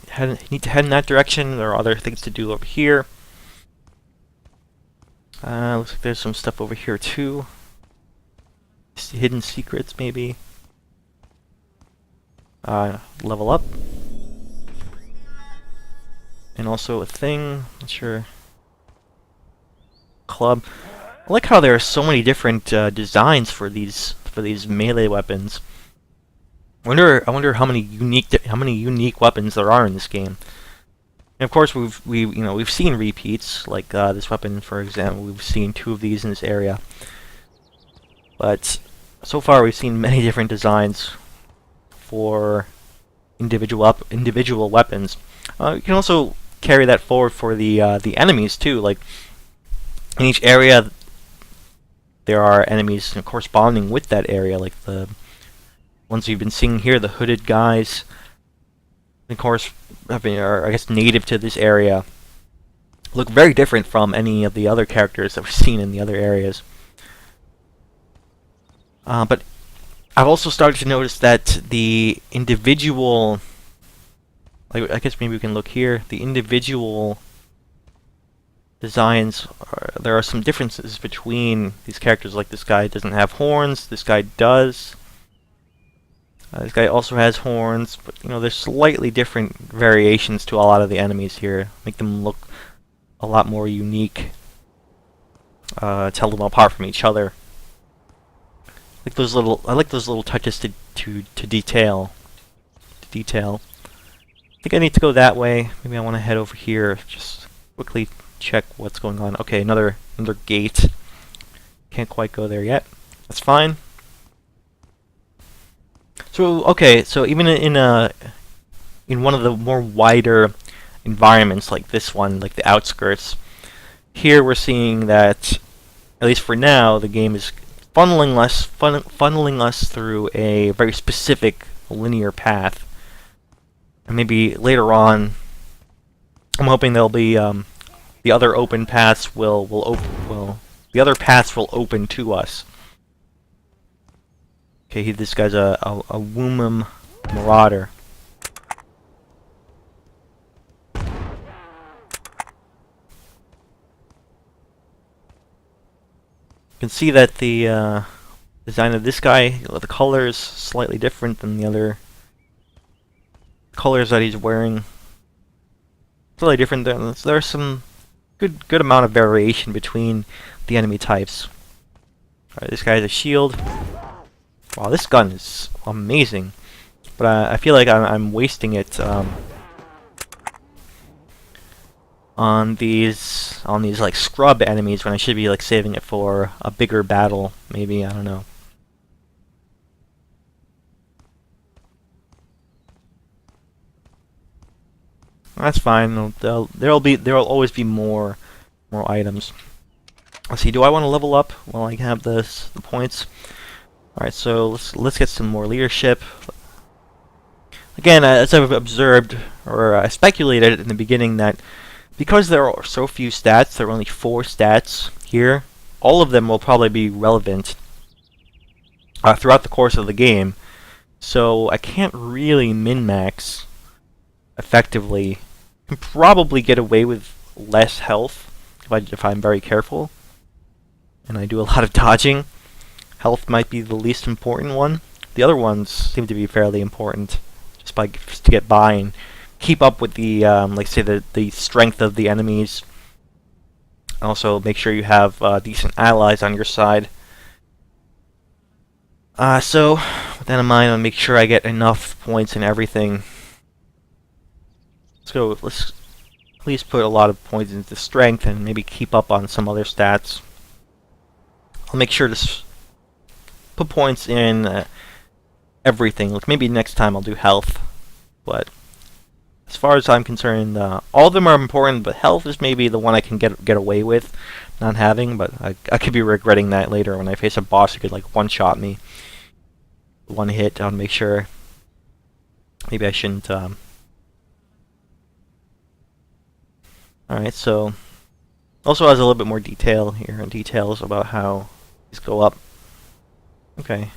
need to head in that direction. There are other things to do over here. Looks like there's some stuff over here too. Hidden secrets, maybe. Level up. And also a thing, not sure. Club. I like how there are so many different designs for these melee weapons. I wonder how many unique weapons there are in this game. And of course, we've seen repeats, like this weapon, for example. We've seen 2 of these in this area. But so far, we've seen many different designs for individual weapons. You can also carry that forward for the enemies too. Like in each area, there are enemies corresponding with that area, like the ones you've been seeing here, the hooded guys. Of course, are I guess native to this area. Look very different from any of the other characters that we've seen in the other areas. But I've also started to notice that the individual, I guess maybe we can look here, the individual designs, there are some differences between these characters. Like this guy doesn't have horns, this guy does. This guy also has horns, but there's slightly different variations to a lot of the enemies here. Make them look a lot more unique. Tell them apart from each other. I like those little touches to detail. I think I need to go that way. Maybe I want to head over here. Just quickly check what's going on. Okay, another gate. Can't quite go there yet. That's fine. So okay, so even in one of the more wider environments like this one, like the outskirts, here we're seeing that, at least for now, the game is funneling us through a very specific linear path. And maybe later on, I'm hoping there'll be the other open paths the other paths will open to us. Okay, this guy's a Woomum Marauder. You can see that the design of this guy, the color is slightly different than the other colors that he's wearing. Slightly different. There's some good amount of variation between the enemy types. Alright, this guy has a shield. Wow, this gun is amazing, but I feel like I'm wasting it on these like scrub enemies when I should be like saving it for a bigger battle. Maybe, I don't know. That's fine. There'll always be more items. Let's see. Do I want to level up while I have the points? All right. So let's get some more leadership. Again, as I've observed or I speculated in the beginning, that because there are so few stats, there are only 4 stats here. All of them will probably be relevant throughout the course of the game. So I can't really min-max effectively. Can probably get away with less health if I'm very careful and I do a lot of dodging. Health might be the least important one. The other ones seem to be fairly important, just to get by and keep up with the like say the strength of the enemies. Also make sure you have decent allies on your side. So with that in mind, I'll make sure I get enough points and everything. Let's at least put a lot of points into strength and maybe keep up on some other stats. I'll make sure to put points in everything. Like maybe next time I'll do health, but as far as I'm concerned, all of them are important, but health is maybe the one I can get away with not having, but I could be regretting that later when I face a boss who could like one-shot me. One hit, I'll make sure. Maybe I shouldn't, Alright, so also has a little bit more detail here, details about how these go up. Okay.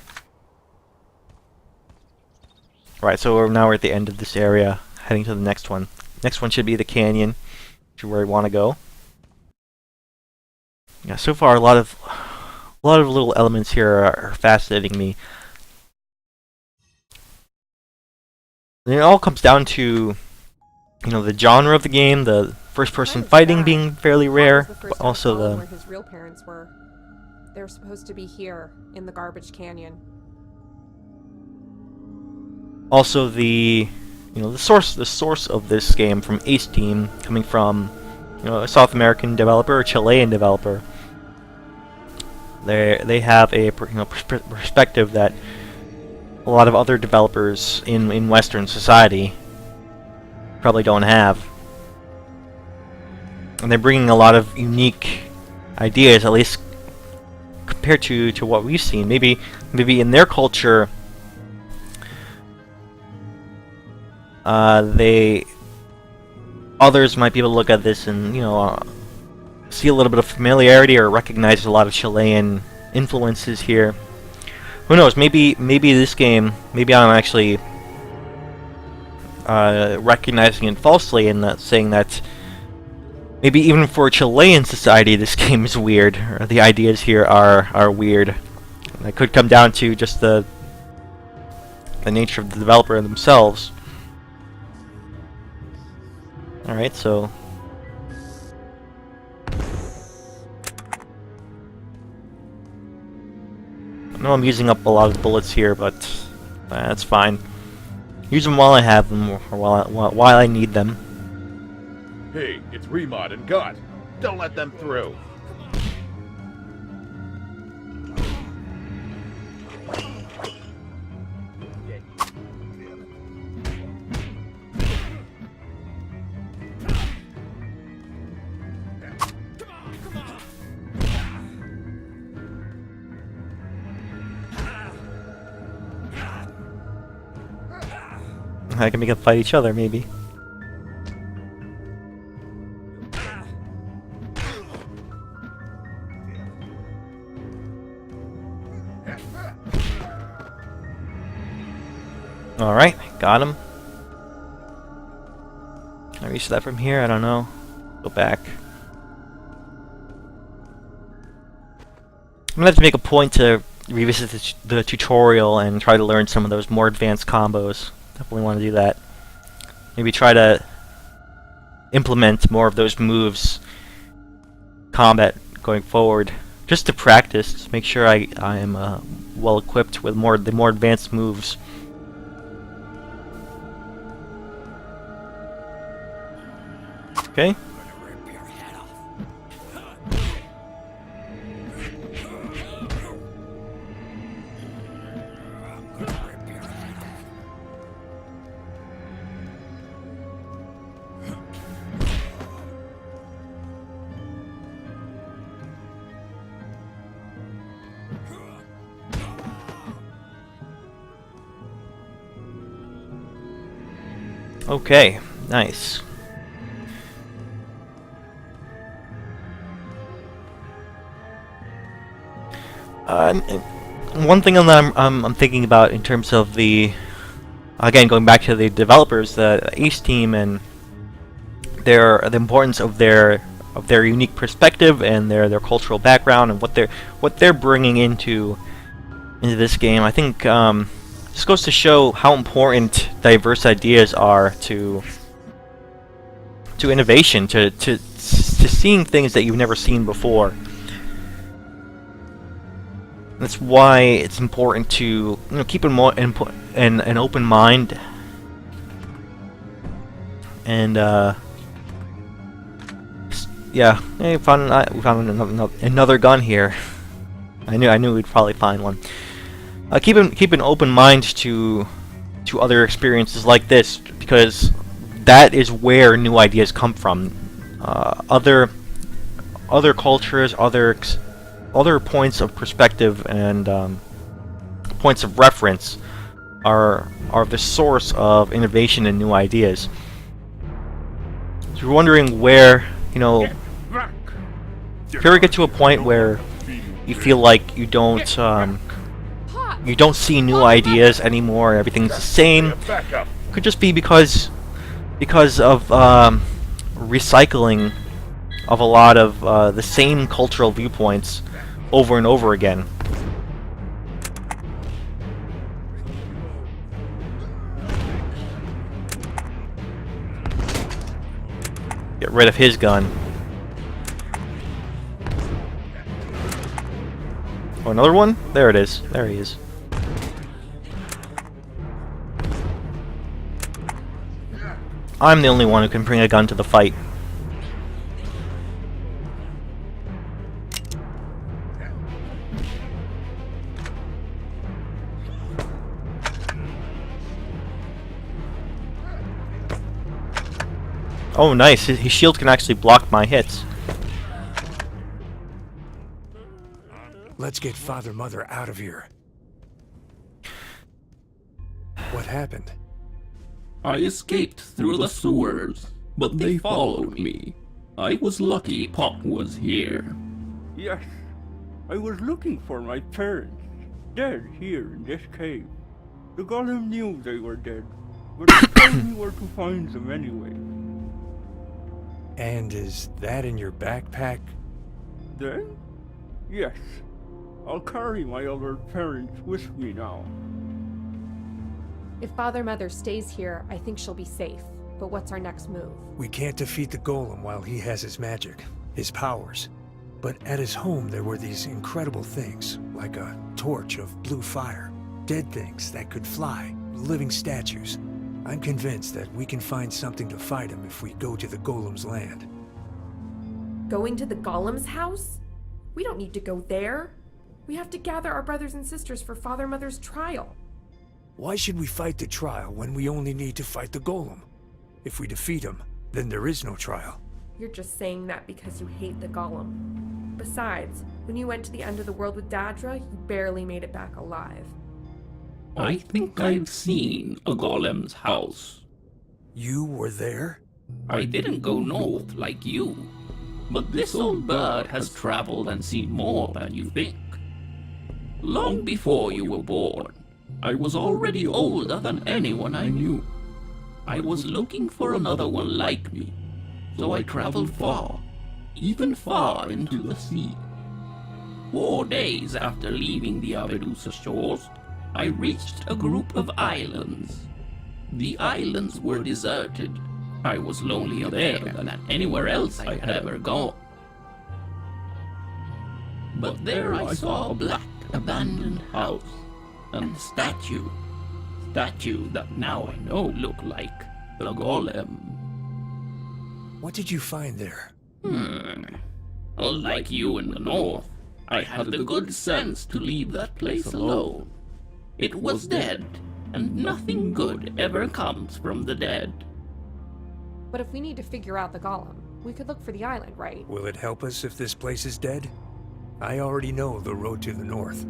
Alright, so now we're at the end of this area, heading to the next one. Next one should be the canyon, which is where we want to go. Yeah, so far a lot of little elements here are fascinating me. And it all comes down to, you know, the genre of the game, the first-person fighting being fairly rare, but also the where his real parents were. They were supposed to be here in the garbage canyon. Also the, you know, the source of this game from Ace Team, coming from, you know, a South American developer, a Chilean developer. They have a perspective that a lot of other developers in Western society probably don't have, and they're bringing a lot of unique ideas, at least compared to what we've seen. Maybe in their culture, others might be able to look at this and, you know, see a little bit of familiarity or recognize a lot of Chilean influences here. Who knows? Maybe this game, maybe I'm actually recognizing it falsely and saying that maybe even for Chilean society this game is weird, or the ideas here are weird. And it could come down to just the nature of the developer themselves. Alright, so I know I'm using up a lot of bullets here, but that's fine. Use them while I have them, or while I need them. Hey, it's Rimat and Ghat. Don't let them through. I can make them fight each other, maybe. Alright, got him. Can I reach that from here? I don't know. Go back. I'm gonna have to make a point to revisit the tutorial and try to learn some of those more advanced combos. Definitely want to do that. Maybe try to implement more of those moves combat going forward, just to practice, make sure I am well equipped with the more advanced moves. Okay. Okay, nice. One thing that I'm thinking about in terms of the, again, going back to the developers, the Ace Team, and the importance of their unique perspective and their cultural background and what they're bringing into this game. I think this goes to show how important diverse ideas are to innovation, to seeing things that you've never seen before. That's why it's important to keep an open mind and yeah. Hey, we found another gun here. I knew we'd probably find one. Keep an open mind to other experiences like this, because that is where new ideas come from. Other cultures, other points of perspective and points of reference are the source of innovation and new ideas. So you're wondering where, if you ever get to a point where you feel like you don't see new ideas anymore, everything's the same, could just be because of recycling of a lot of the same cultural viewpoints over and over again. Get rid of his gun. Oh, another one? There it is. There he is. I'm the only one who can bring a gun to the fight. Oh, nice. His shield can actually block my hits. Let's get Father Mother out of here. What happened? I escaped through the sewers, but they followed me. I was lucky Pop was here. Yes, I was looking for my parents, dead here in this cave. The Golem knew they were dead, but he told me where to find them anyway. And is that in your backpack? Then? Yes. I'll carry my other parents with me now. If Father Mother stays here, I think she'll be safe. But what's our next move? We can't defeat the Golem while he has his magic, his powers. But at his home there were these incredible things, like a torch of blue fire, dead things that could fly, living statues. I'm convinced that we can find something to fight him if we go to the Golem's land. Going to the Golem's house? We don't need to go there. We have to gather our brothers and sisters for Father Mother's trial. Why should we fight the trial when we only need to fight the Golem? If we defeat him, then there is no trial. You're just saying that because you hate the Golem. Besides, when you went to the end of the world with Dadra, you barely made it back alive. I think I've seen a Golem's house. You were there? I didn't go north like you, but this old bird has traveled and seen more than you think. Long before you were born, I was already older than anyone I knew. I was looking for another one like me, so I traveled far, even far into the sea. 4 days after leaving the Avedusa shores, I reached a group of islands. The islands were deserted. I was lonelier there than at anywhere else I had ever gone. But there I saw a black, abandoned house, and a statue that now I know looked like the Golem. What did you find there? Unlike you in the north, I had the good sense to leave that place alone. It was dead, and nothing good ever comes from the dead. But if we need to figure out the Golem, we could look for the island, right? Will it help us if this place is dead? I already know the road to the north.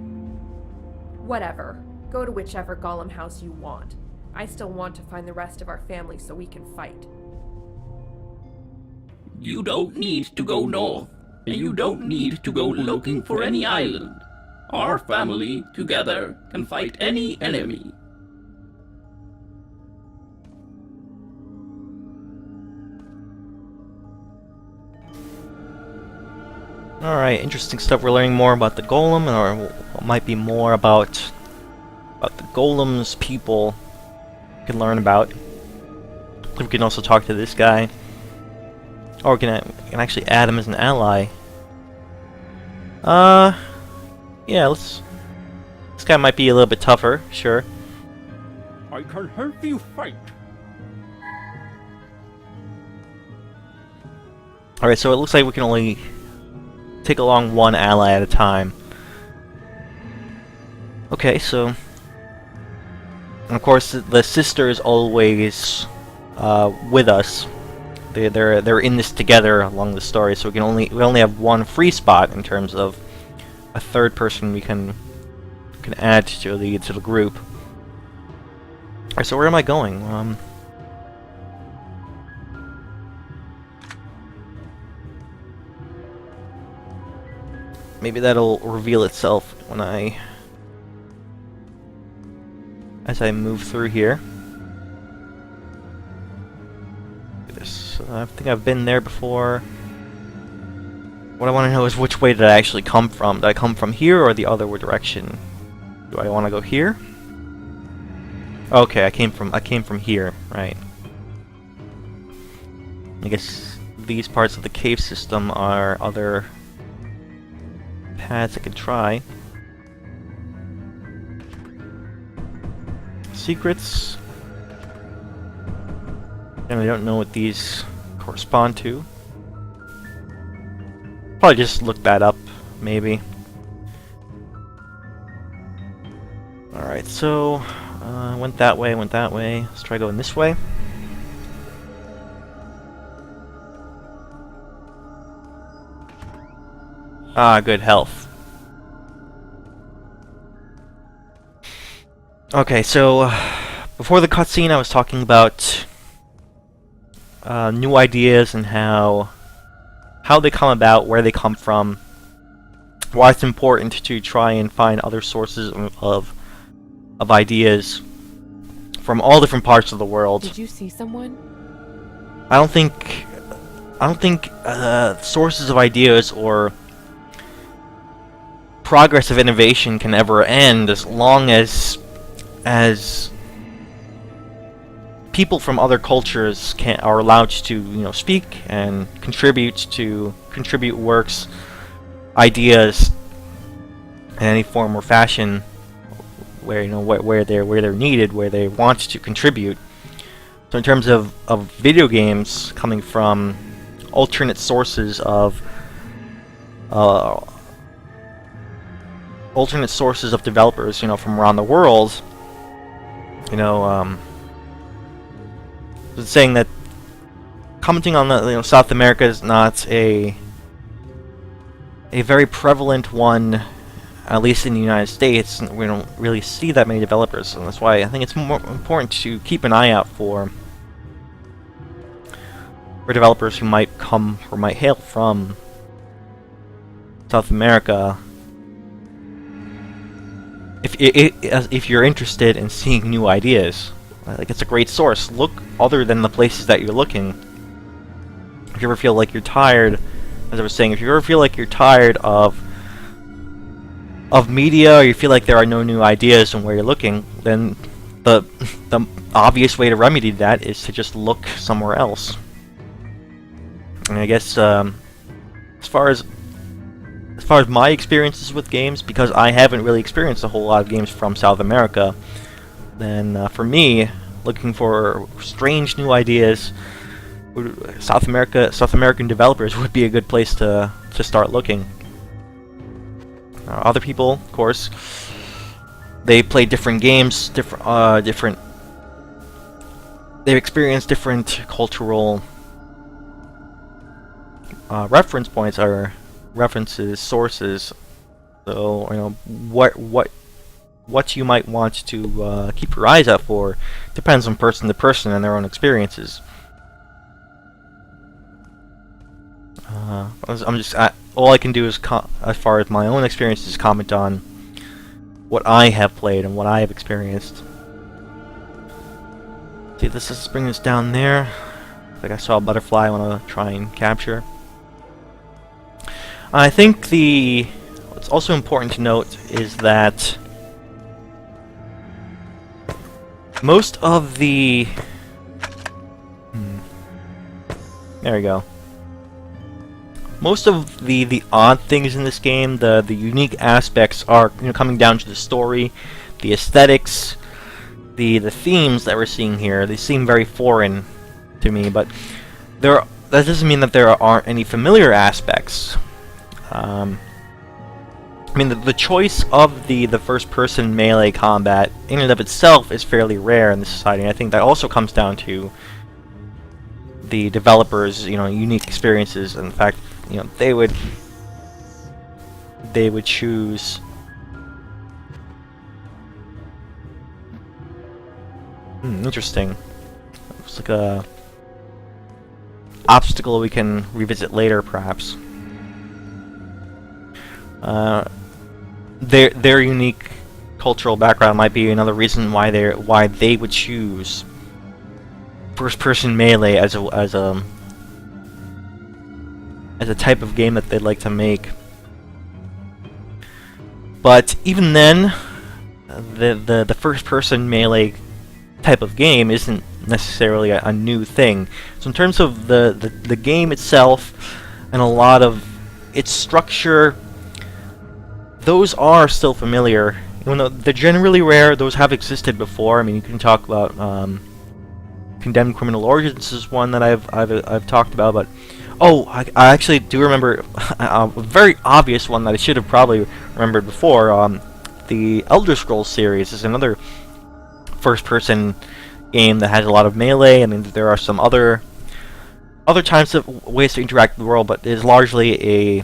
Whatever. Go to whichever Golem house you want. I still want to find the rest of our family so we can fight. You don't need to go north, and you don't need to go looking for any island. Our family, together, can fight any enemy. Alright, interesting stuff. We're learning more about the Golem, or what might be more about the Golem's people we can learn about. We can also talk to this guy. Or we can actually add him as an ally. Yeah, let's This guy might be a little bit tougher, sure. I can help you fight. Alright, so it looks like we can only take along one ally at a time. Okay, so... And of course, the sister is always with us. They're in this together along the story, so we only have one free spot in terms of a third person we can add to the group. Alright, so where am I going? Maybe that'll reveal itself when as I move through here. This, I think I've been there before. What I want to know is which way did I actually come from? Did I come from here or the other direction? Do I want to go here? Okay, I came from here, right. I guess these parts of the cave system are other paths I could try. Secrets. And I don't know what these correspond to. Probably just look that up, maybe. Alright, so went that way, went that way. Let's try going this way. Ah, good health. Okay, so before the cutscene I was talking about new ideas and how they come about, where they come from, why it's important to try and find other sources of ideas from all different parts of the world. Did you see someone? I don't think sources of ideas or progress of innovation can ever end as long as people from other cultures are allowed to speak and contribute works, ideas in any form or fashion where where they're needed, where they want to contribute. So in terms of video games coming from alternate sources of developers, from around the world, saying that commenting on the South America is not a very prevalent one, at least in the United States. We don't really see that many developers, and that's why I think it's more important to keep an eye out for developers who might come or might hail from South America. If you're interested in seeing new ideas, like, it's a great source. Look other than the places that you're looking. If you ever feel like you're tired, as I was saying, if you ever feel like you're tired of media, or you feel like there are no new ideas and where you're looking, then the obvious way to remedy that is to just look somewhere else. And I guess as far as my experiences with games, because I haven't really experienced a whole lot of games from South America, then for me, looking for strange new ideas, South American developers would be a good place to start looking. Other people, of course, they play different games, they've experienced different cultural reference points or references, sources. So what you might want to keep your eyes out for depends on person to person and their own experiences. All I can do is, as far as my own experiences, comment on what I have played and what I have experienced. See, let's bring this down there. Like I saw a butterfly I want to try and capture. I think what's also important to note is that most of the... There we go. most of the odd things in this game, the unique aspects are coming down to the story, the aesthetics, the themes that we're seeing here. They seem very foreign to me, but that doesn't mean that there aren't any familiar aspects. I mean, the choice of the first-person melee combat in and of itself is fairly rare in this society. And I think that also comes down to the developers, unique experiences. In fact, they would choose interesting. Looks like a obstacle we can revisit later, perhaps. Their unique cultural background might be another reason why they would choose first-person melee as a type of game that they'd like to make. But even then, the first-person melee type of game isn't necessarily a new thing. So in terms of the game itself and a lot of its structure, those are still familiar. Even though they're generally rare, those have existed before. I mean, you can talk about Condemned Criminal Origins is one that I've talked about, but I actually do remember a very obvious one that I should have probably remembered before. The Elder Scrolls series is another first-person game that has a lot of melee. I mean, there are some other types of ways to interact with the world, but it is largely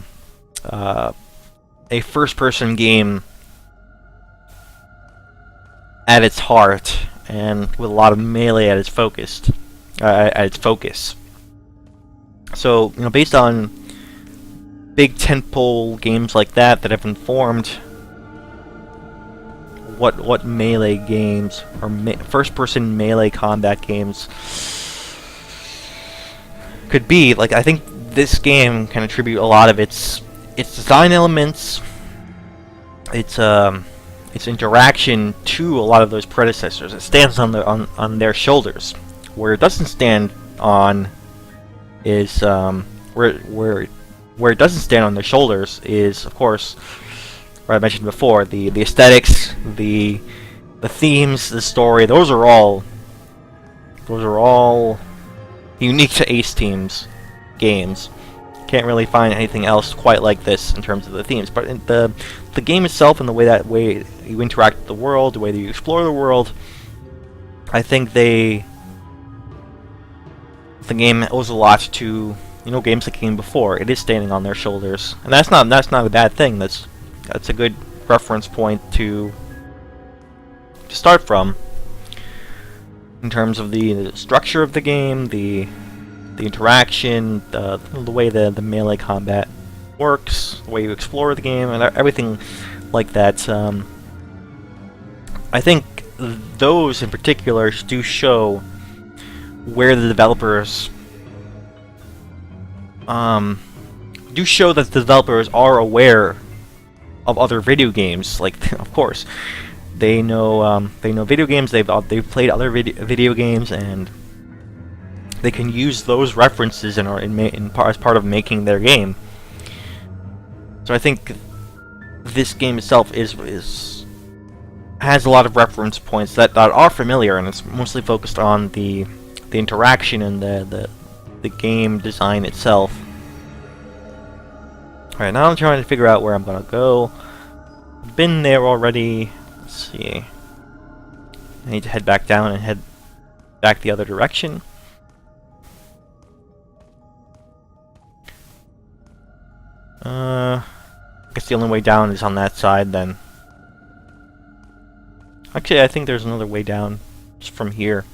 a first-person game at its heart, and with a lot of melee at its focus. So, based on big tentpole games like that have informed what melee games or first-person melee combat games could be. Like, I think this game can attribute a lot of its design elements, its interaction to a lot of those predecessors. It stands on their shoulders. Where it doesn't stand on is where it doesn't stand on their shoulders is, of course, what I mentioned before, the aesthetics, the themes, the story. Those are all unique to Ace Team's games. Can't really find anything else quite like this in terms of the themes. But in the game itself and the way you interact with the world, the way that you explore the world, I think the game owes a lot to games that came before. It is standing on their shoulders, and that's not a bad thing. That's a good reference point to start from in terms of the structure of the game, the interaction, the way the melee combat works, the way you explore the game, and everything like that. I think those in particular do show where the developers are aware of other video games. Like, of course, they know video games. They've played other video games, and they can use those references as part of making their game. So I think this game itself has a lot of reference points that are familiar, and it's mostly focused on the interaction and the game design itself. Alright, now I'm trying to figure out where I'm gonna go. I've been there already. Let's see. I need to head back down and head back the other direction. I guess the only way down is on that side then. Actually, I think there's another way down just from here.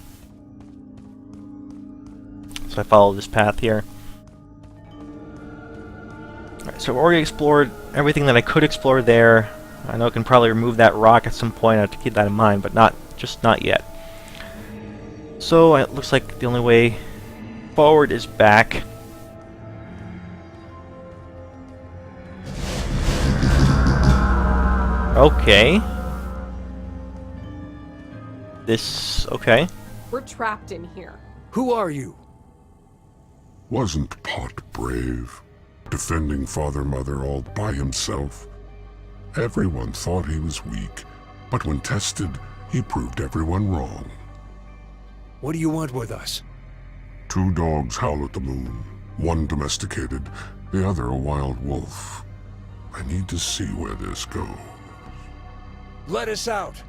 So I follow this path here. Alright, so I've already explored everything that I could explore there. I know I can probably remove that rock at some point. I have to keep that in mind, but not yet. So it looks like the only way forward is back. Okay. Okay. We're trapped in here. Who are you? Wasn't Pot brave? defending Father Mother all by himself. Everyone thought he was weak, but when tested, he proved everyone wrong. What do you want with us? 2 dogs howl at the moon. One domesticated, the other a wild wolf. I need to see where this goes. Let us out!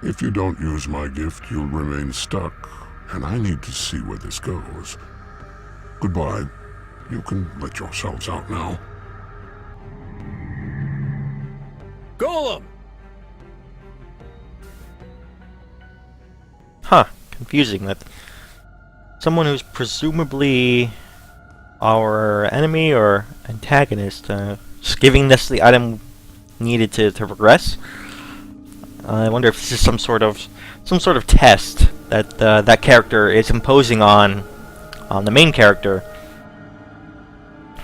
If you don't use my gift, you'll remain stuck, and I need to see where this goes. Goodbye. You can let yourselves out now. Golem! Huh. Confusing that someone who's presumably our enemy or antagonist just giving us the item needed to progress. I wonder if this is some sort of test that that character is imposing on the main character.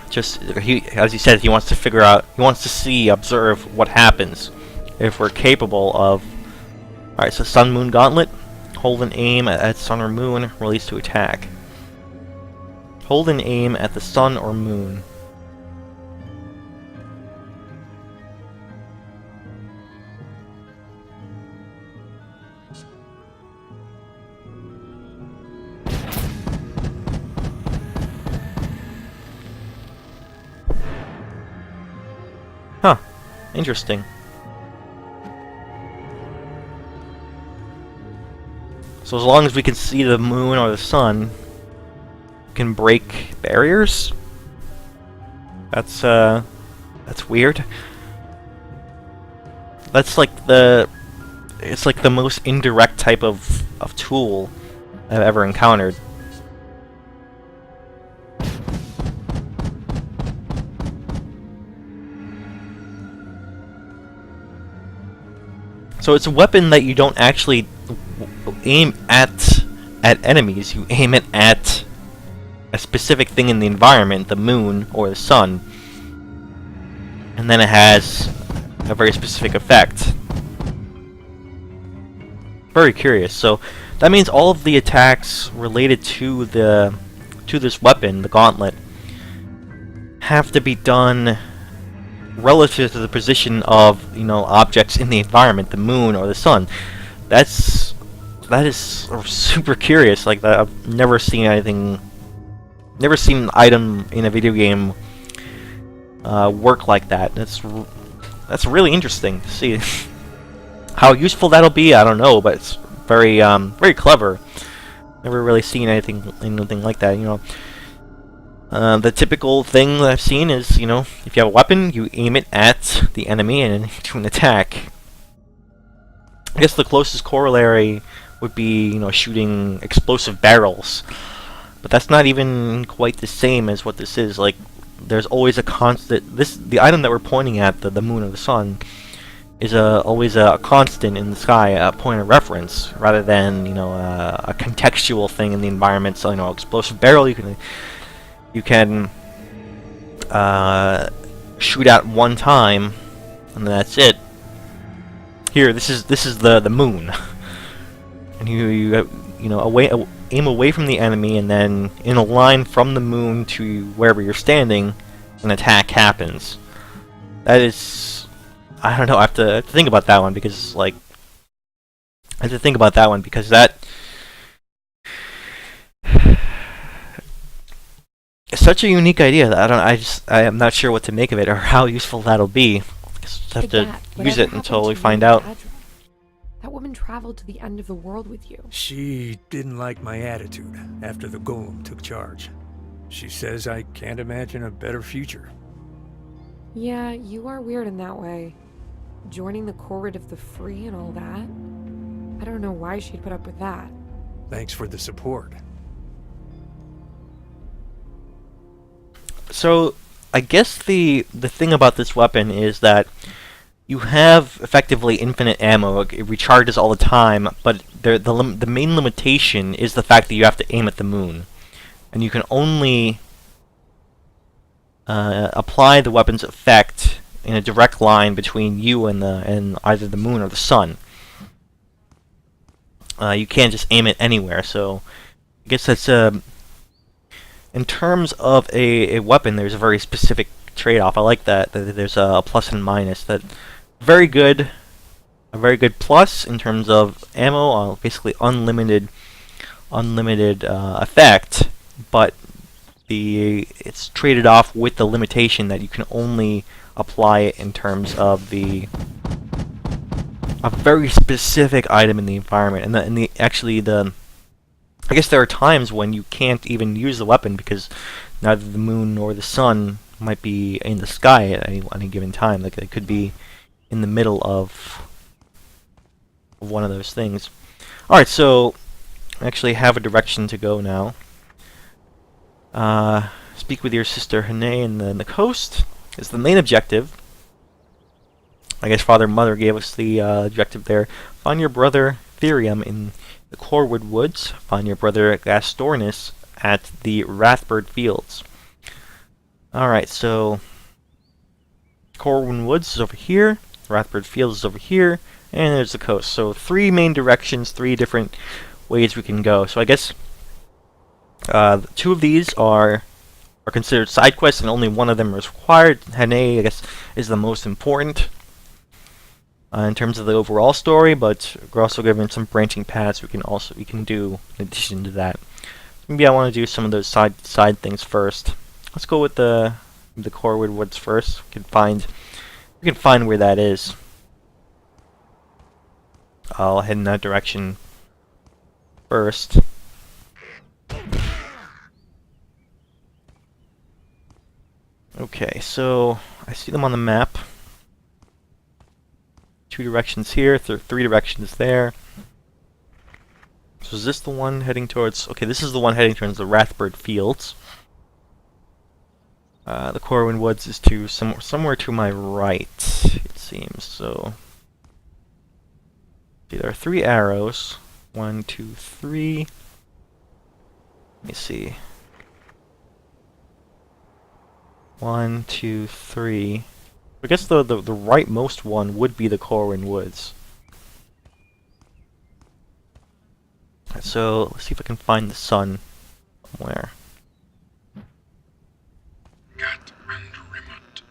Just as he said, he wants to figure out, he wants to observe what happens if we're capable of. All right, so Sun-Moon Gauntlet. Hold and aim at sun or moon, release to attack. Hold and aim at the sun or moon. Huh. Interesting. So as long as we can see the moon or the sun, we can break barriers? That's weird. That's like it's like the most indirect type of tool I've ever encountered. So it's a weapon that you don't actually aim at enemies. You aim it at a specific thing in the environment, the moon or the sun, and then it has a very specific effect. Very curious. So that means all of the attacks related to this weapon, the gauntlet, have to be done relative to the position of, objects in the environment, the moon or the sun. That is super curious. Like that, I've never seen an item in a video game work like that. That's really interesting to see. How useful that'll be, I don't know, but it's very very clever. Never really seen anything like that. The typical thing that I've seen is, if you have a weapon, you aim it at the enemy and do an attack. I guess the closest corollary would be, shooting explosive barrels. But that's not even quite the same as what this is. Like, there's always a constant... The item that we're pointing at, the moon or the sun, is always a constant in the sky, a point of reference, rather than, a contextual thing in the environment. So, explosive barrel, you can shoot at one time, and that's it. Here, this is the moon, and you aim away from the enemy, and then in a line from the moon to wherever you're standing, an attack happens. That is, I don't know. I have to think about that one because that. It's such a unique idea that I am not sure what to make of it or how useful that'll be. Just have to use it until we find out. That woman traveled to the end of the world with you. She didn't like my attitude after the Golem took charge. She says I can't imagine a better future. Yeah, you are weird in that way. Joining the Corrid of the Free and all that. I don't know why she'd put up with that. Thanks for the support. So, I guess the thing about this weapon is that you have effectively infinite ammo. It recharges all the time, but the main limitation is the fact that you have to aim at the moon, and you can only apply the weapon's effect in a direct line between you and either the moon or the sun. You can't just aim it anywhere. So, I guess that's in terms of a weapon, there's a very specific trade-off. I like that there's a plus and minus. That very good, a very good plus in terms of ammo, basically unlimited effect, but it's traded off with the limitation that you can only apply it in terms of a very specific item in the environment, and I guess there are times when you can't even use the weapon because neither the moon nor the sun might be in the sky at any given time. Like it could be in the middle of one of those things. Alright, so I actually have a direction to go now. Speak with your sister Hane in the coast is the main objective. I guess Father and Mother gave us the objective there. Find your brother Therium in the Corwood Woods. Find your brother Gastornis at the Rathbird Fields. Alright, so Corwood Woods is over here, Rathbird Fields is over here, and there's the coast. So 3 main directions, 3 different ways we can go. So I guess 2 of these are considered side quests, and only one of them is required. Hane, I guess, is the most important in terms of the overall story, but we're also given some branching paths we can do in addition to that. Maybe I want to do some of those side things first. Let's go with the Corwood Woods first. We can find where that is. I'll head in that direction first. Okay, so I see them on the map. 2 directions here, 3 directions there. So is this the one heading towards... Okay, this is the one heading towards the Rathbird Fields. The Corwin Woods is somewhere to my right, it seems. So see, there are 3 arrows. 1, 2, 3. Let me see. 1, 2, 3. I guess the rightmost one would be the Corwin Woods. So let's see if I can find the sun somewhere. Ghat and Rimat,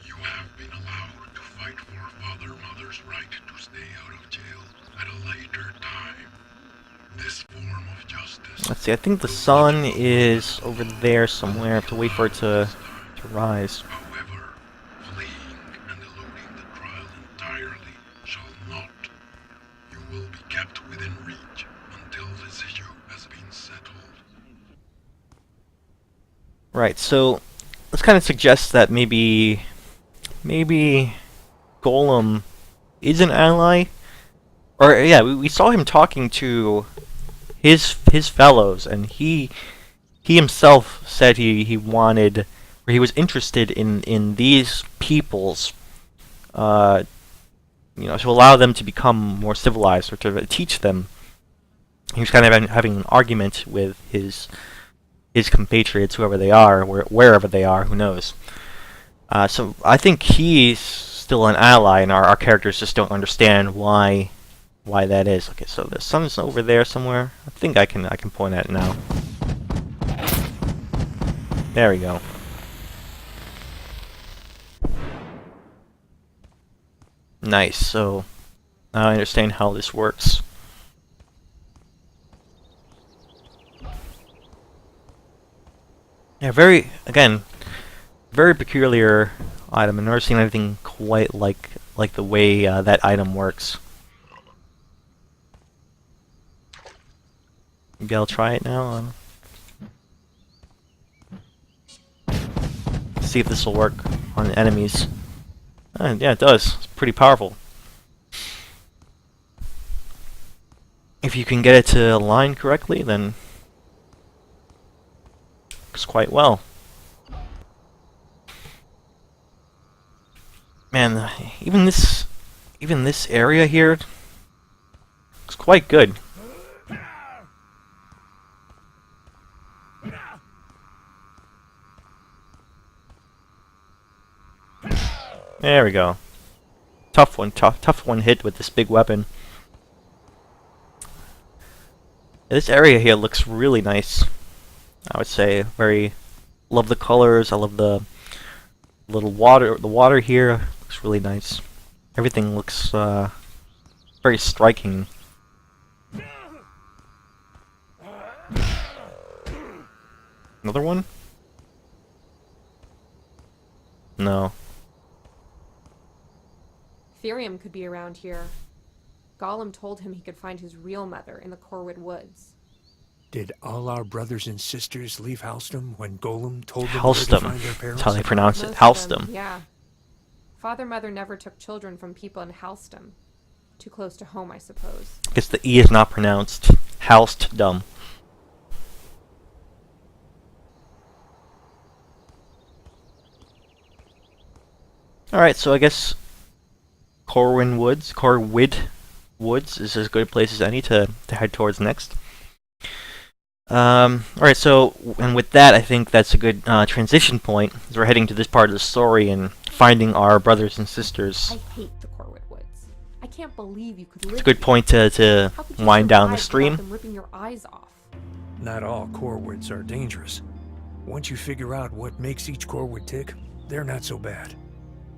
you have been allowed to fight for Father-Mother's right to stay out of jail at a later time. This form of justice... Let's see, I think the sun is over there somewhere. I have to wait for it to rise. However, fleeing and eluding the trial entirely shall not. You will be kept within reach until this issue has been settled. Right, so this kind of suggests that maybe Golem is an ally. Or yeah, we saw him talking to his fellows, and he himself said he wanted, or he was interested in these peoples, to allow them to become more civilized, or to teach them. He was kind of having an argument with his compatriots, whoever they are, wherever they are, who knows. So I think he's still an ally, and our characters just don't understand why that is. Okay, so the sun's over there somewhere. I think I can point at it now. There we go. Nice. So now I understand how this works. Yeah, very peculiar item. I've never seen anything quite like the way that item works. Maybe I'll try it now. See if this will work on enemies. Yeah, it does. It's pretty powerful. If you can get it to align correctly, then works quite well. Man, even this area here looks quite good. There we go. Tough one hit with this big weapon. This area here looks really nice. I would say. Love the colors. I love the little water. The water here looks really nice. Everything looks very striking. Another one? No. Therium could be around here. Golem told him he could find his real mother in the Corwood Woods. Did all our brothers and sisters leave Halston when Golem told them where to Halston. find their parents? That's how they pronounce it. Most of them, Halston. yeah. Father-mother never took children from people in Halston. Too close to home, I suppose. I guess the E is not pronounced. Halstdom. Alright, so I guess Corwin Woods, Corwid Woods is as good a place as any to head towards next. Alright, so, and with that, I think that's a good transition point, as we're heading to this part of the story and finding our brothers and sisters. I hate the Corwood Woods. I can't believe you could live It's a good here. point to How could you wind down the survive stream. without them ripping your eyes off? Not all Corwoods are dangerous. Once you figure out what makes each Corwood tick, they're not so bad.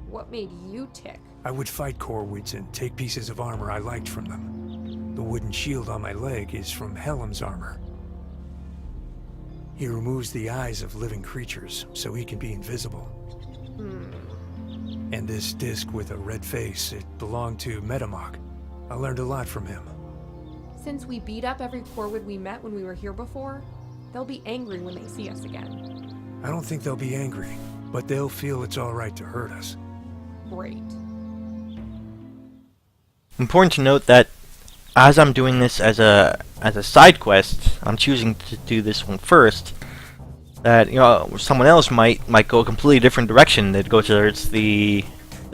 What made you tick? I would fight Corwoods and take pieces of armor I liked from them. The wooden shield on my leg is from Helm's armor. He removes the eyes of living creatures, so he can be invisible. And this disc with a red face, it belonged to Metamog. I learned a lot from him. Since we beat up every Corwood we met when we were here before, they'll be angry when they see us again. I don't think they'll be angry, but they'll feel it's alright to hurt us. Great. Important to note that as I'm doing this as a side quest, I'm choosing to do this one first. That, you know, someone else might go a completely different direction. They'd go to they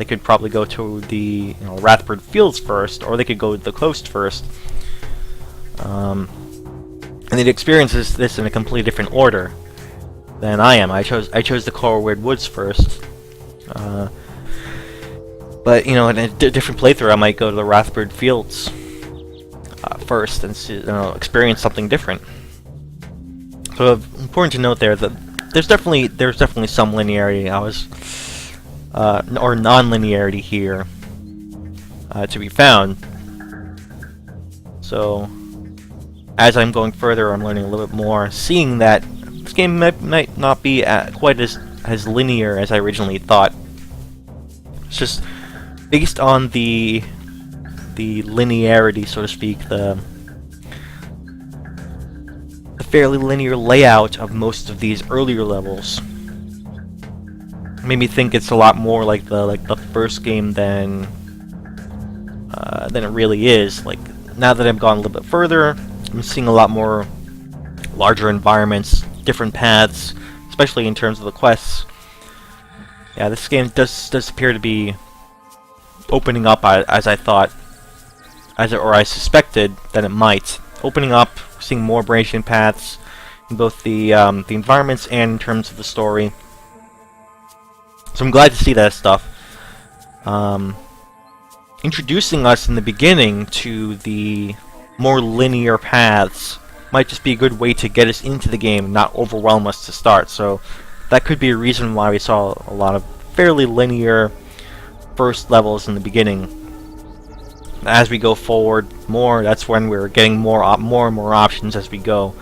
could probably go to the Rathbird Fields first, or they could go to the coast first. And they'd experience this in a completely different order than I am. I chose the Corwood Woods first. But, you know, in a different playthrough, I might go to the Rathbird Fields first and see, experience something different. So important to note there that there's definitely some linearity. Or non-linearity here to be found. So as I'm going further, I'm learning a little bit more, seeing that this game might not be quite as linear as I originally thought. It's just based on the linearity, so to speak, the fairly linear layout of most of these earlier levels. Made me think it's a lot more like the first game than it really is. Like, now that I've gone a little bit further, I'm seeing a lot more larger environments, different paths, especially in terms of the quests. Yeah, this game does appear to be opening up as I thought, or I suspected that it might. Opening up, seeing more branching paths in both the environments and in terms of the story. So I'm glad to see that stuff. Introducing us in the beginning to the more linear paths might just be a good way to get us into the game and not overwhelm us to start. So that could be a reason why we saw a lot of fairly linear first levels in the beginning. As we go forward more, that's when we're getting more and more options as we go.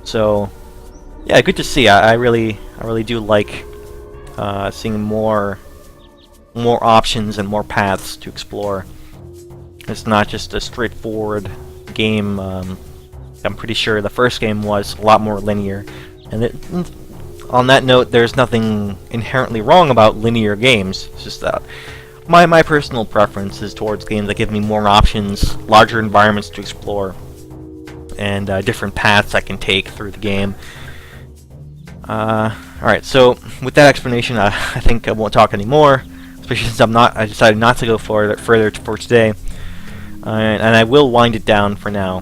So yeah, good to see. I really do like seeing more options and more paths to explore. It's not just a straightforward game. I'm pretty sure the first game was a lot more linear. And on that note, there's nothing inherently wrong about linear games. It's just that my personal preference is towards games that give me more options, larger environments to explore, and different paths I can take through the game. Alright, so with that explanation, I think I won't talk anymore, especially since I decided not to go further for today, and I will wind it down for now.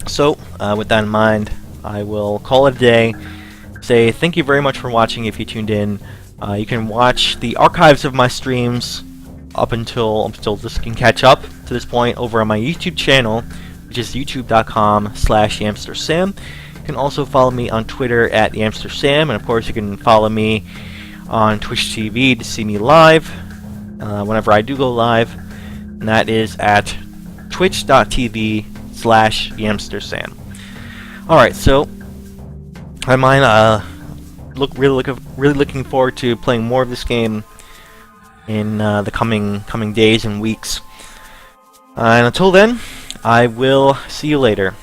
So, with that in mind, I will call it a day. Say thank you very much for watching if you tuned in. You can watch the archives of my streams up until this can catch up to this point over on my YouTube channel, which is youtube.com/YamsterSam. You can also follow me on Twitter at YamsterSam, and of course you can follow me on Twitch TV to see me live whenever I do go live, and that is at twitch.tv/YamsterSam. Alright, so I mind really looking forward to playing more of this game in the coming days and weeks. And until then, I will see you later.